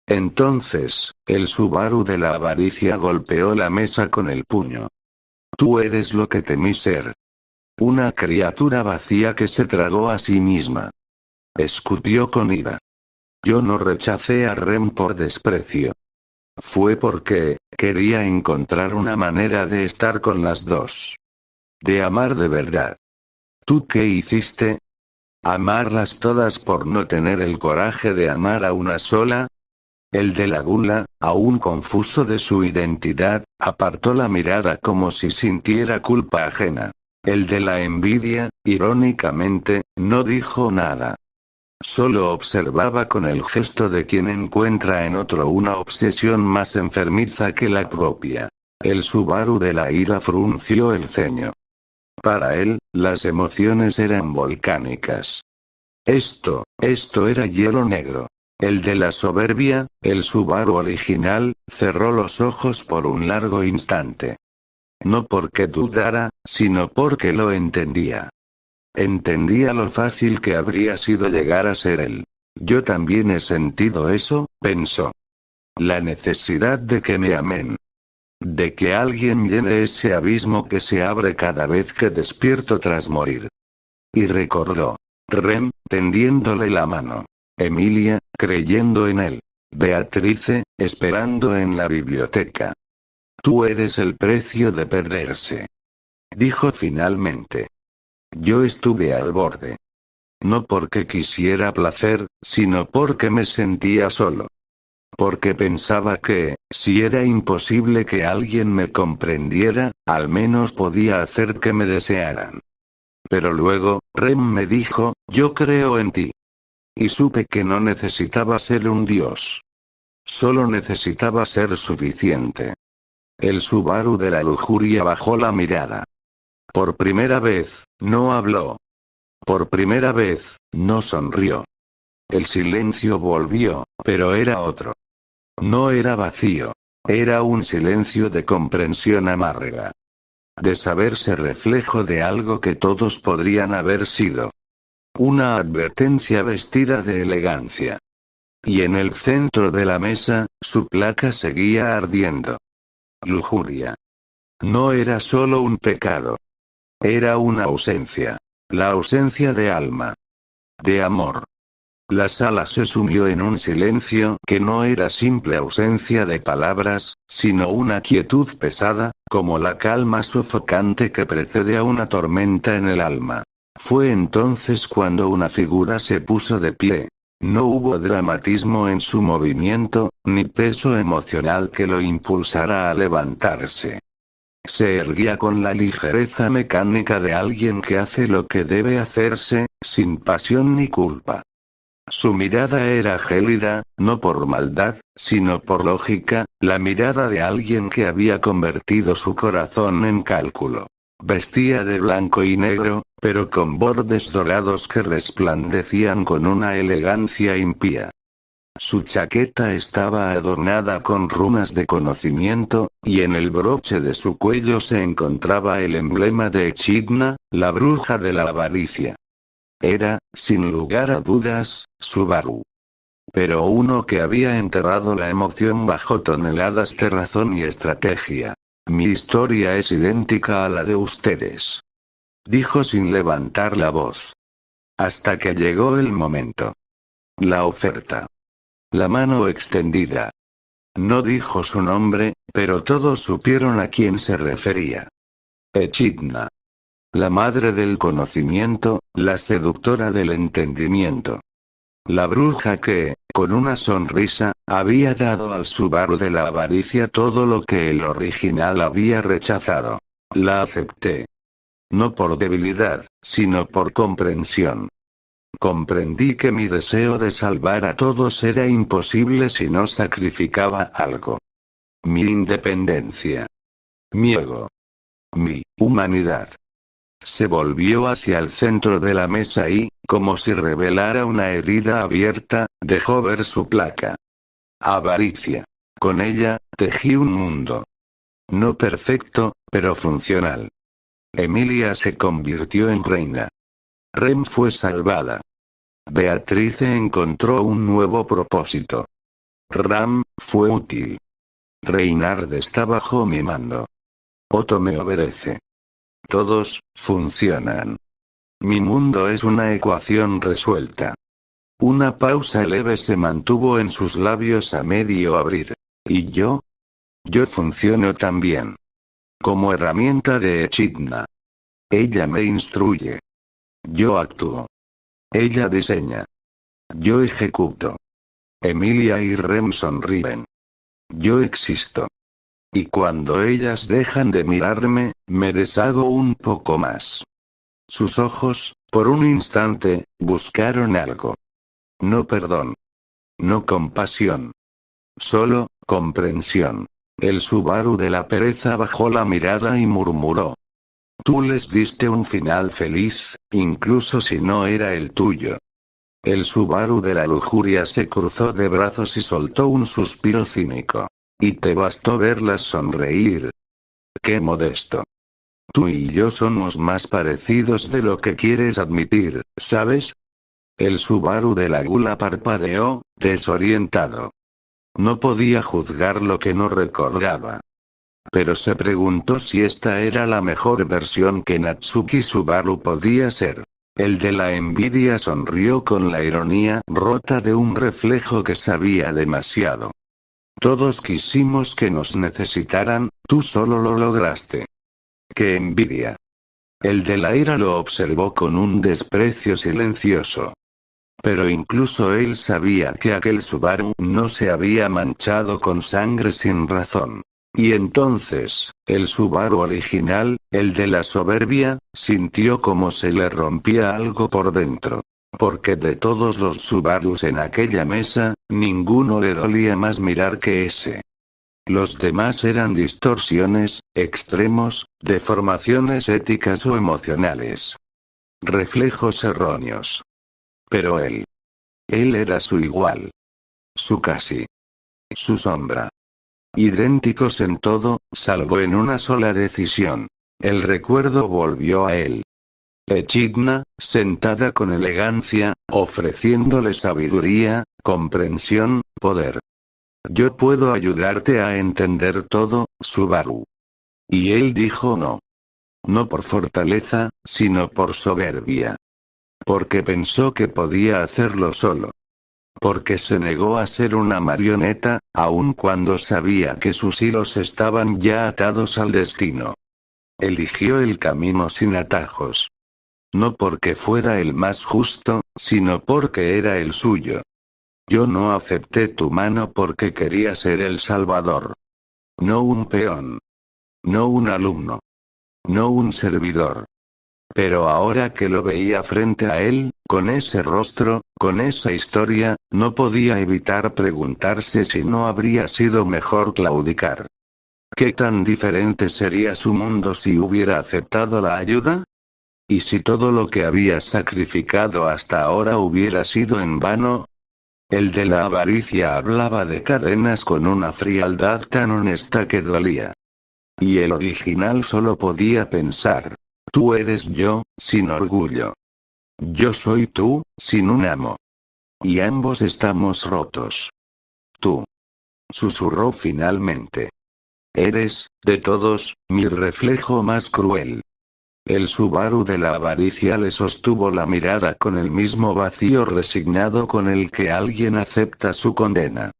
Entonces, el Subaru de la avaricia golpeó la mesa con el puño. Tú eres lo que temí ser. Una criatura vacía que se tragó a sí misma. Escupió con ira. Yo no rechacé a Rem por desprecio. Fue porque quería encontrar una manera de estar con las dos. De amar de verdad. ¿Tú qué hiciste? ¿Amarlas todas por no tener el coraje de amar a una sola? El de la gula, aún confuso de su identidad, apartó la mirada como si sintiera culpa ajena. El de la envidia, irónicamente, no dijo nada. Solo observaba con el gesto de quien encuentra en otro una obsesión más enfermiza que la propia. El Subaru de la ira frunció el ceño. Para él, las emociones eran volcánicas. Esto era hielo negro. El de la soberbia, el Subaru original, cerró los ojos por un largo instante. No porque dudara, sino porque lo entendía. Entendía lo fácil que habría sido llegar a ser él. Yo también he sentido eso, pensó. La necesidad de que me amen. De que alguien llene ese abismo que se abre cada vez que despierto tras morir. Y recordó. Rem, tendiéndole la mano. Emilia, creyendo en él. Beatrice, esperando en la biblioteca. Tú eres el precio de perderse. Dijo finalmente. Yo estuve al borde. No porque quisiera placer, sino porque me sentía solo. Porque pensaba que, si era imposible que alguien me comprendiera, al menos podía hacer que me desearan. Pero luego, Rem me dijo, yo creo en ti. Y supe que no necesitaba ser un dios. Solo necesitaba ser suficiente. El Subaru de la lujuria bajó la mirada. Por primera vez, no habló. Por primera vez, no sonrió. El silencio volvió, pero era otro. No era vacío. Era un silencio de comprensión amarga. De saberse reflejo de algo que todos podrían haber sido. Una advertencia vestida de elegancia. Y en el centro de la mesa, su placa seguía ardiendo. Lujuria. No era solo un pecado. Era una ausencia. La ausencia de alma. De amor. La sala se sumió en un silencio que no era simple ausencia de palabras, sino una quietud pesada, como la calma sofocante que precede a una tormenta en el alma. Fue entonces cuando una figura se puso de pie. No hubo dramatismo en su movimiento, ni peso emocional que lo impulsara a levantarse. Se erguía con la ligereza mecánica de alguien que hace lo que debe hacerse, sin pasión ni culpa. Su mirada era gélida, no por maldad, sino por lógica, la mirada de alguien que había convertido su corazón en cálculo. Vestía de blanco y negro, pero con bordes dorados que resplandecían con una elegancia impía. Su chaqueta estaba adornada con runas de conocimiento, y en el broche de su cuello se encontraba el emblema de Echidna, la bruja de la avaricia. Era, sin lugar a dudas, Subaru. Pero uno que había enterrado la emoción bajo toneladas de razón y estrategia. Mi historia es idéntica a la de ustedes. Dijo sin levantar la voz. Hasta que llegó el momento. La oferta. La mano extendida. No dijo su nombre, pero todos supieron a quién se refería. Echidna. La madre del conocimiento, la seductora del entendimiento. La bruja que, con una sonrisa, había dado al Subaru de la avaricia todo lo que el original había rechazado. La acepté. No por debilidad, sino por comprensión. Comprendí que mi deseo de salvar a todos era imposible si no sacrificaba algo. Mi independencia. Mi ego. Mi humanidad. Se volvió hacia el centro de la mesa y, como si revelara una herida abierta, dejó ver su placa. Avaricia. Con ella, tejí un mundo. No perfecto, pero funcional. Emilia se convirtió en reina. Rem fue salvada. Beatrice encontró un nuevo propósito. Ram fue útil. Reinhard está bajo mi mando. Otto me obedece. Todos funcionan. Mi mundo es una ecuación resuelta. Una pausa leve se mantuvo en sus labios a medio abrir. ¿Y yo? Yo funciono también. Como herramienta de Echidna. Ella me instruye. Yo actúo. Ella diseña. Yo ejecuto. Emilia y Rem sonríen. Yo existo. Y cuando ellas dejan de mirarme, me deshago un poco más. Sus ojos, por un instante, buscaron algo. No perdón. No compasión. Solo, comprensión. El Subaru de la pereza bajó la mirada y murmuró. Tú les diste un final feliz, incluso si no era el tuyo. El Subaru de la lujuria se cruzó de brazos y soltó un suspiro cínico. Y te bastó verlas sonreír. Qué modesto. Tú y yo somos más parecidos de lo que quieres admitir, ¿sabes? El Subaru de la gula parpadeó, desorientado. No podía juzgar lo que no recordaba. Pero se preguntó si esta era la mejor versión que Natsuki Subaru podía ser. El de la envidia sonrió con la ironía rota de un reflejo que sabía demasiado. Todos quisimos que nos necesitaran, tú solo lo lograste. ¡Qué envidia! El de la ira lo observó con un desprecio silencioso. Pero incluso él sabía que aquel Subaru no se había manchado con sangre sin razón. Y entonces, el Subaru original, el de la soberbia, sintió como se le rompía algo por dentro. Porque de todos los Subarus en aquella mesa, ninguno le dolía más mirar que ese. Los demás eran distorsiones, extremos, deformaciones éticas o emocionales. Reflejos erróneos. Pero él era su igual. Su casi. Su sombra. Idénticos en todo, salvo en una sola decisión. El recuerdo volvió a él. Echidna, sentada con elegancia, ofreciéndole sabiduría, comprensión, poder. Yo puedo ayudarte a entender todo, Subaru. Y él dijo no. No por fortaleza, sino por soberbia. Porque pensó que podía hacerlo solo. Porque se negó a ser una marioneta, aun cuando sabía que sus hilos estaban ya atados al destino. Eligió el camino sin atajos. No porque fuera el más justo, sino porque era el suyo. Yo no acepté tu mano porque quería ser el salvador. No un peón. No un alumno. No un servidor. Pero ahora que lo veía frente a él, con ese rostro, con esa historia, no podía evitar preguntarse si no habría sido mejor claudicar. ¿Qué tan diferente sería su mundo si hubiera aceptado la ayuda? ¿Y si todo lo que había sacrificado hasta ahora hubiera sido en vano? El de la avaricia hablaba de cadenas con una frialdad tan honesta que dolía. Y el original solo podía pensar: tú eres yo, sin orgullo. Yo soy tú, sin un amo. Y ambos estamos rotos. Tú. Susurró finalmente. Eres, de todos, mi reflejo más cruel. El Subaru de la avaricia le sostuvo la mirada con el mismo vacío resignado con el que alguien acepta su condena.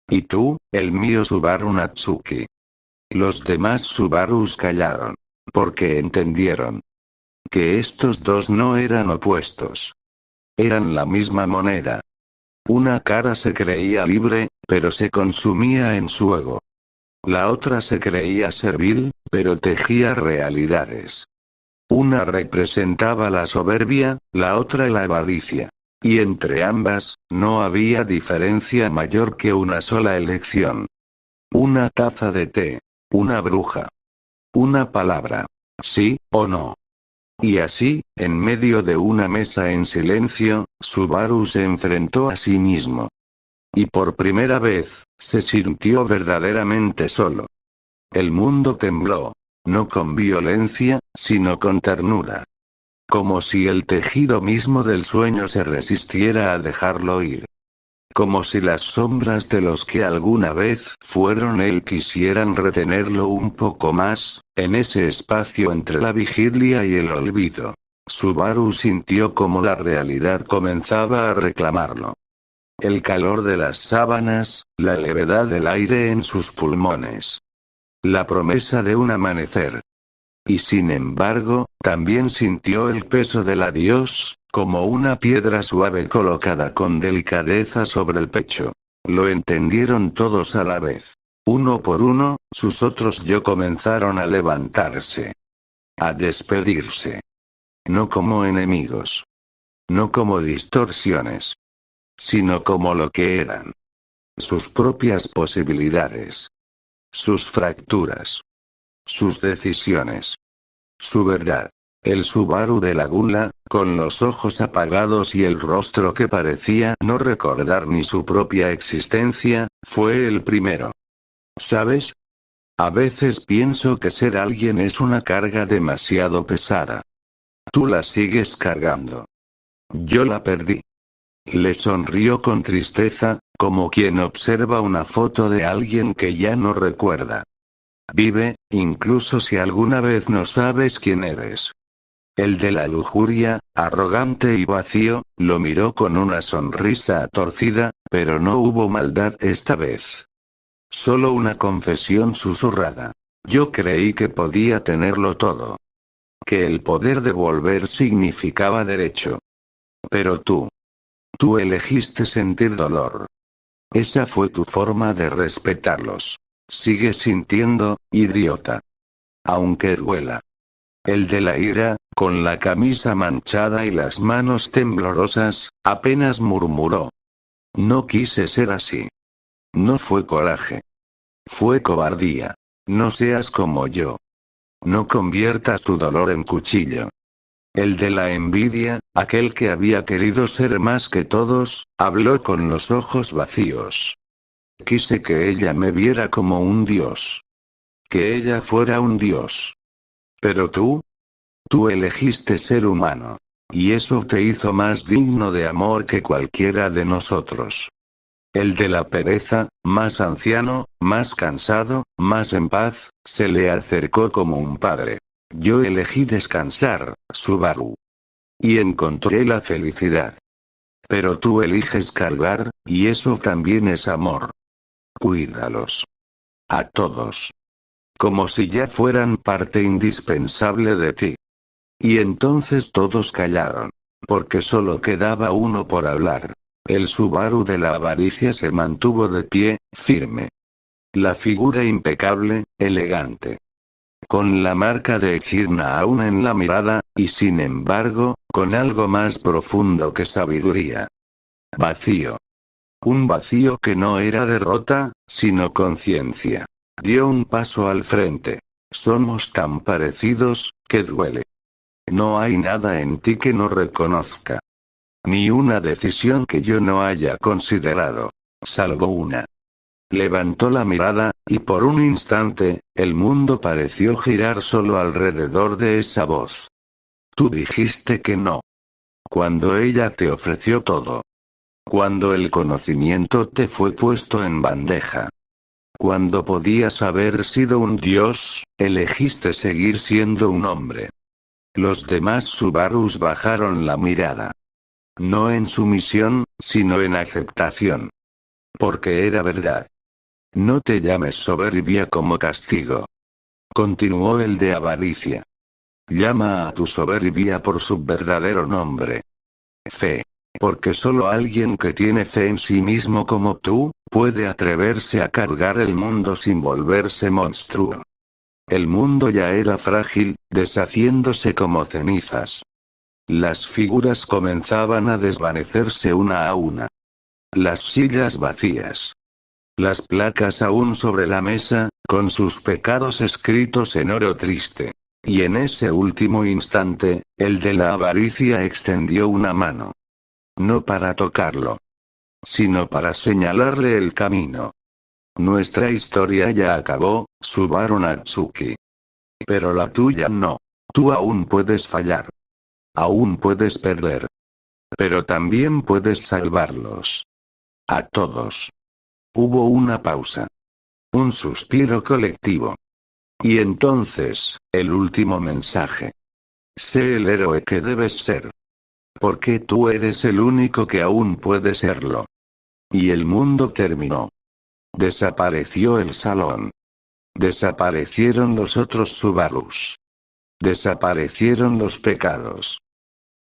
Y tú, el mío Subaru Natsuki. Los demás Subarus callaron. Porque entendieron que estos dos no eran opuestos. Eran la misma moneda. Una cara se creía libre, pero se consumía en su ego. La otra se creía servil, pero tejía realidades. Una representaba la soberbia, la otra la avaricia. Y entre ambas, no había diferencia mayor que una sola elección. Una taza de té. Una bruja. Una palabra. Sí, o no. Y así, en medio de una mesa en silencio, Subaru se enfrentó a sí mismo. Y por primera vez, se sintió verdaderamente solo. El mundo tembló. No con violencia, sino con ternura. Como si el tejido mismo del sueño se resistiera a dejarlo ir. Como si las sombras de los que alguna vez fueron él quisieran retenerlo un poco más, en ese espacio entre la vigilia y el olvido. Subaru sintió como la realidad comenzaba a reclamarlo. El calor de las sábanas, la levedad del aire en sus pulmones. La promesa de un amanecer. Y sin embargo, también sintió el peso del adiós, como una piedra suave colocada con delicadeza sobre el pecho. Lo entendieron todos a la vez. Uno por uno, sus otros yo comenzaron a levantarse. A despedirse. No como enemigos. No como distorsiones. Sino como lo que eran. Sus propias posibilidades. Sus fracturas. Sus decisiones. Su verdad. El Subaru de la gula, con los ojos apagados y el rostro que parecía no recordar ni su propia existencia, fue el primero. ¿Sabes? A veces pienso que ser alguien es una carga demasiado pesada. Tú la sigues cargando. Yo la perdí. Le sonrió con tristeza, como quien observa una foto de alguien que ya no recuerda. Vive, incluso si alguna vez no sabes quién eres. El de la lujuria, arrogante y vacío, lo miró con una sonrisa torcida, pero no hubo maldad esta vez. Solo una confesión susurrada. Yo creí que podía tenerlo todo. Que el poder de volver significaba derecho. Pero tú elegiste sentir dolor. Esa fue tu forma de respetarlos. Sigue sintiendo, idiota. Aunque duela. El de la ira, con la camisa manchada y las manos temblorosas, apenas murmuró. No quise ser así. No fue coraje. Fue cobardía. No seas como yo. No conviertas tu dolor en cuchillo. El de la envidia, aquel que había querido ser más que todos, habló con los ojos vacíos. Quise que ella me viera como un dios. Que ella fuera un dios. Pero tú elegiste ser humano. Y eso te hizo más digno de amor que cualquiera de nosotros. El de la pereza, más anciano, más cansado, más en paz, se le acercó como un padre. Yo elegí descansar, Subaru. Y encontré la felicidad. Pero tú eliges cargar, y eso también es amor. Cuídalos. A todos. Como si ya fueran parte indispensable de ti. Y entonces todos callaron. Porque solo quedaba uno por hablar. El Subaru de la avaricia se mantuvo de pie, firme. La figura impecable, elegante. Con la marca de Echidna aún en la mirada, y sin embargo, con algo más profundo que sabiduría. Vacío. Un vacío que no era derrota, sino conciencia. Dio un paso al frente. Somos tan parecidos, que duele. No hay nada en ti que no reconozca. Ni una decisión que yo no haya considerado. Salvo una. Levantó la mirada, y por un instante, el mundo pareció girar solo alrededor de esa voz. Tú dijiste que no. Cuando ella te ofreció todo. Cuando el conocimiento te fue puesto en bandeja. Cuando podías haber sido un dios, elegiste seguir siendo un hombre. Los demás Subarus bajaron la mirada. No en sumisión, sino en aceptación. Porque era verdad. No te llames soberbia como castigo. Continuó el de avaricia. Llama a tu soberbia por su verdadero nombre. Fe. Porque solo alguien que tiene fe en sí mismo como tú, puede atreverse a cargar el mundo sin volverse monstruo. El mundo ya era frágil, deshaciéndose como cenizas. Las figuras comenzaban a desvanecerse una a una. Las sillas vacías. Las placas aún sobre la mesa, con sus pecados escritos en oro triste. Y en ese último instante, el de la avaricia extendió una mano. No para tocarlo, sino para señalarle el camino. Nuestra historia ya acabó, Subaru Natsuki. Pero la tuya no. Tú aún puedes fallar. Aún puedes perder. Pero también puedes salvarlos. A todos. Hubo una pausa. Un suspiro colectivo. Y entonces, el último mensaje. Sé el héroe que debes ser. Porque tú eres el único que aún puede serlo. Y el mundo terminó. Desapareció el salón. Desaparecieron los otros Subarus. Desaparecieron los pecados.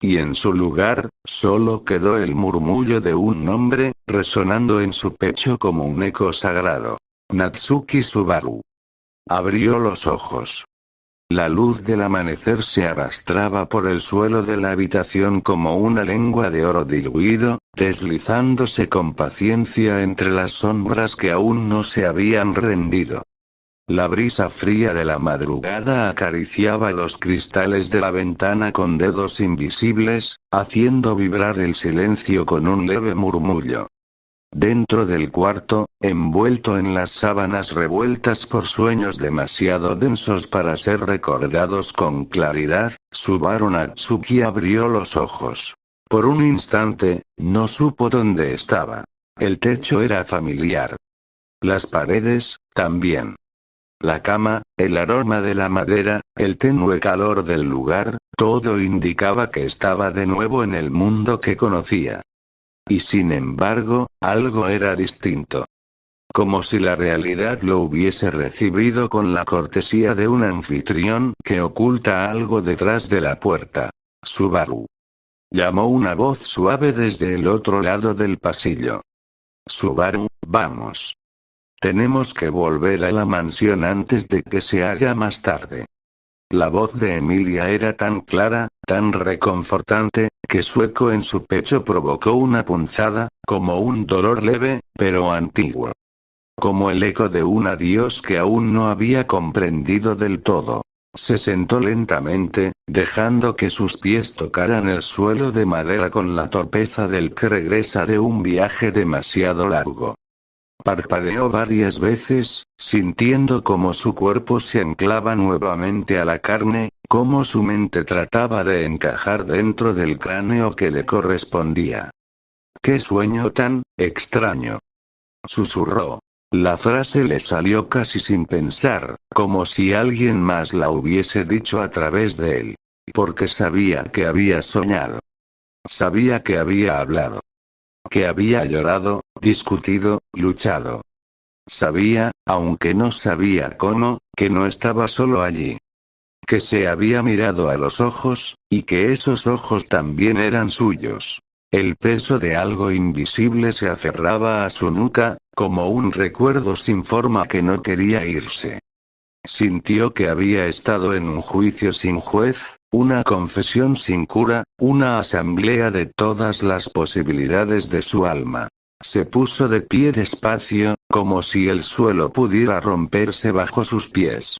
Y en su lugar, solo quedó el murmullo de un nombre, resonando en su pecho como un eco sagrado. Natsuki Subaru. Abrió los ojos. La luz del amanecer se arrastraba por el suelo de la habitación como una lengua de oro diluido, deslizándose con paciencia entre las sombras que aún no se habían rendido. La brisa fría de la madrugada acariciaba los cristales de la ventana con dedos invisibles, haciendo vibrar el silencio con un leve murmullo. Dentro del cuarto, envuelto en las sábanas revueltas por sueños demasiado densos para ser recordados con claridad, Subaru Natsuki abrió los ojos. Por un instante, no supo dónde estaba. El techo era familiar. Las paredes, también. La cama, el aroma de la madera, el tenue calor del lugar, todo indicaba que estaba de nuevo en el mundo que conocía. Y sin embargo, algo era distinto. Como si la realidad lo hubiese recibido con la cortesía de un anfitrión que oculta algo detrás de la puerta. Subaru. Llamó una voz suave desde el otro lado del pasillo. Subaru, vamos. Tenemos que volver a la mansión antes de que se haga más tarde. La voz de Emilia era tan clara, tan reconfortante, que su eco en su pecho provocó una punzada, como un dolor leve, pero antiguo. Como el eco de un adiós que aún no había comprendido del todo. Se sentó lentamente, dejando que sus pies tocaran el suelo de madera con la torpeza del que regresa de un viaje demasiado largo. Parpadeó varias veces, sintiendo cómo su cuerpo se anclaba nuevamente a la carne, cómo su mente trataba de encajar dentro del cráneo que le correspondía. ¡Qué sueño tan extraño! Susurró. La frase le salió casi sin pensar, como si alguien más la hubiese dicho a través de él. Porque sabía que había soñado. Sabía que había hablado. Que había llorado, discutido, luchado. Sabía, aunque no sabía cómo, que no estaba solo allí. Que se había mirado a los ojos, y que esos ojos también eran suyos. El peso de algo invisible se aferraba a su nuca, como un recuerdo sin forma que no quería irse. Sintió que había estado en un juicio sin juez, una confesión sin cura, una asamblea de todas las posibilidades de su alma. Se puso de pie despacio, como si el suelo pudiera romperse bajo sus pies.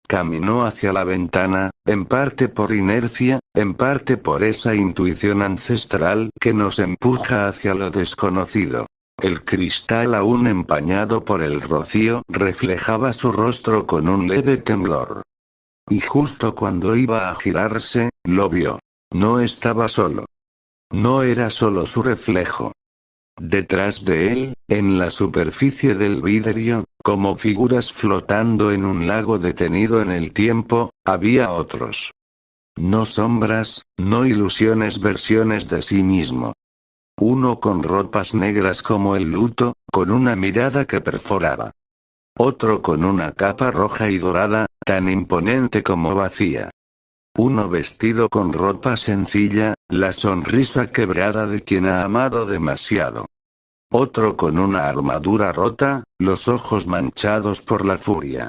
caminó hacia la ventana, en parte por inercia, en parte por esa intuición ancestral que nos empuja hacia lo desconocido. El cristal aún empañado por el rocío reflejaba su rostro con un leve temblor. Y justo cuando iba a girarse, lo vio. No estaba solo. No era solo su reflejo. Detrás de él, en la superficie del vidrio, como figuras flotando en un lago detenido en el tiempo, había otros. No sombras, no ilusiones, versiones de sí mismo. Uno con ropas negras como el luto, con una mirada que perforaba. Otro con una capa roja y dorada, tan imponente como vacía. Uno vestido con ropa sencilla, la sonrisa quebrada de quien ha amado demasiado. Otro con una armadura rota, los ojos manchados por la furia.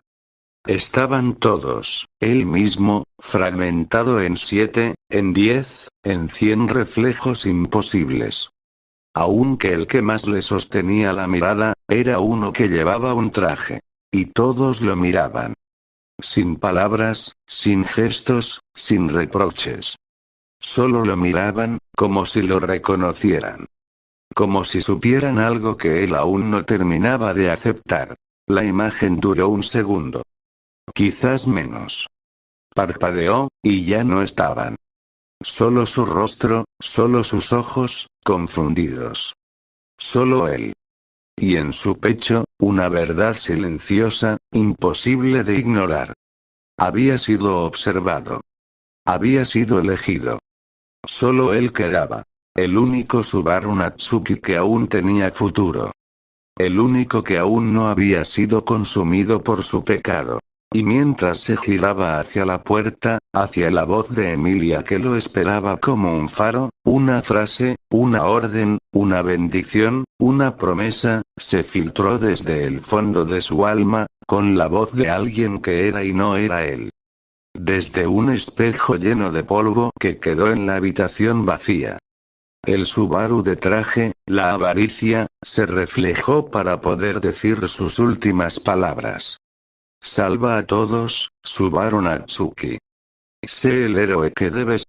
Estaban todos, él mismo, fragmentado en 7, en 10, en 100 reflejos imposibles. Aunque el que más le sostenía la mirada, era uno que llevaba un traje. Y todos lo miraban. Sin palabras, sin gestos, sin reproches. Solo lo miraban, como si lo reconocieran. Como si supieran algo que él aún no terminaba de aceptar. La imagen duró un segundo. Quizás menos. Parpadeó, y ya no estaban. Solo su rostro, solo sus ojos, confundidos. Solo él. Y en su pecho, una verdad silenciosa, imposible de ignorar. Había sido observado. Había sido elegido. Solo él quedaba. El único Subaru Natsuki que aún tenía futuro. El único que aún no había sido consumido por su pecado. Y mientras se giraba hacia la puerta, hacia la voz de Emilia que lo esperaba como un faro, una frase, una orden, una bendición, una promesa, se filtró desde el fondo de su alma, con la voz de alguien que era y no era él. Desde un espejo lleno de polvo que quedó en la habitación vacía. El Subaru de traje, la avaricia, se reflejó para poder decir sus últimas palabras. Salva a todos, Subaru Natsuki. Sé el héroe que debes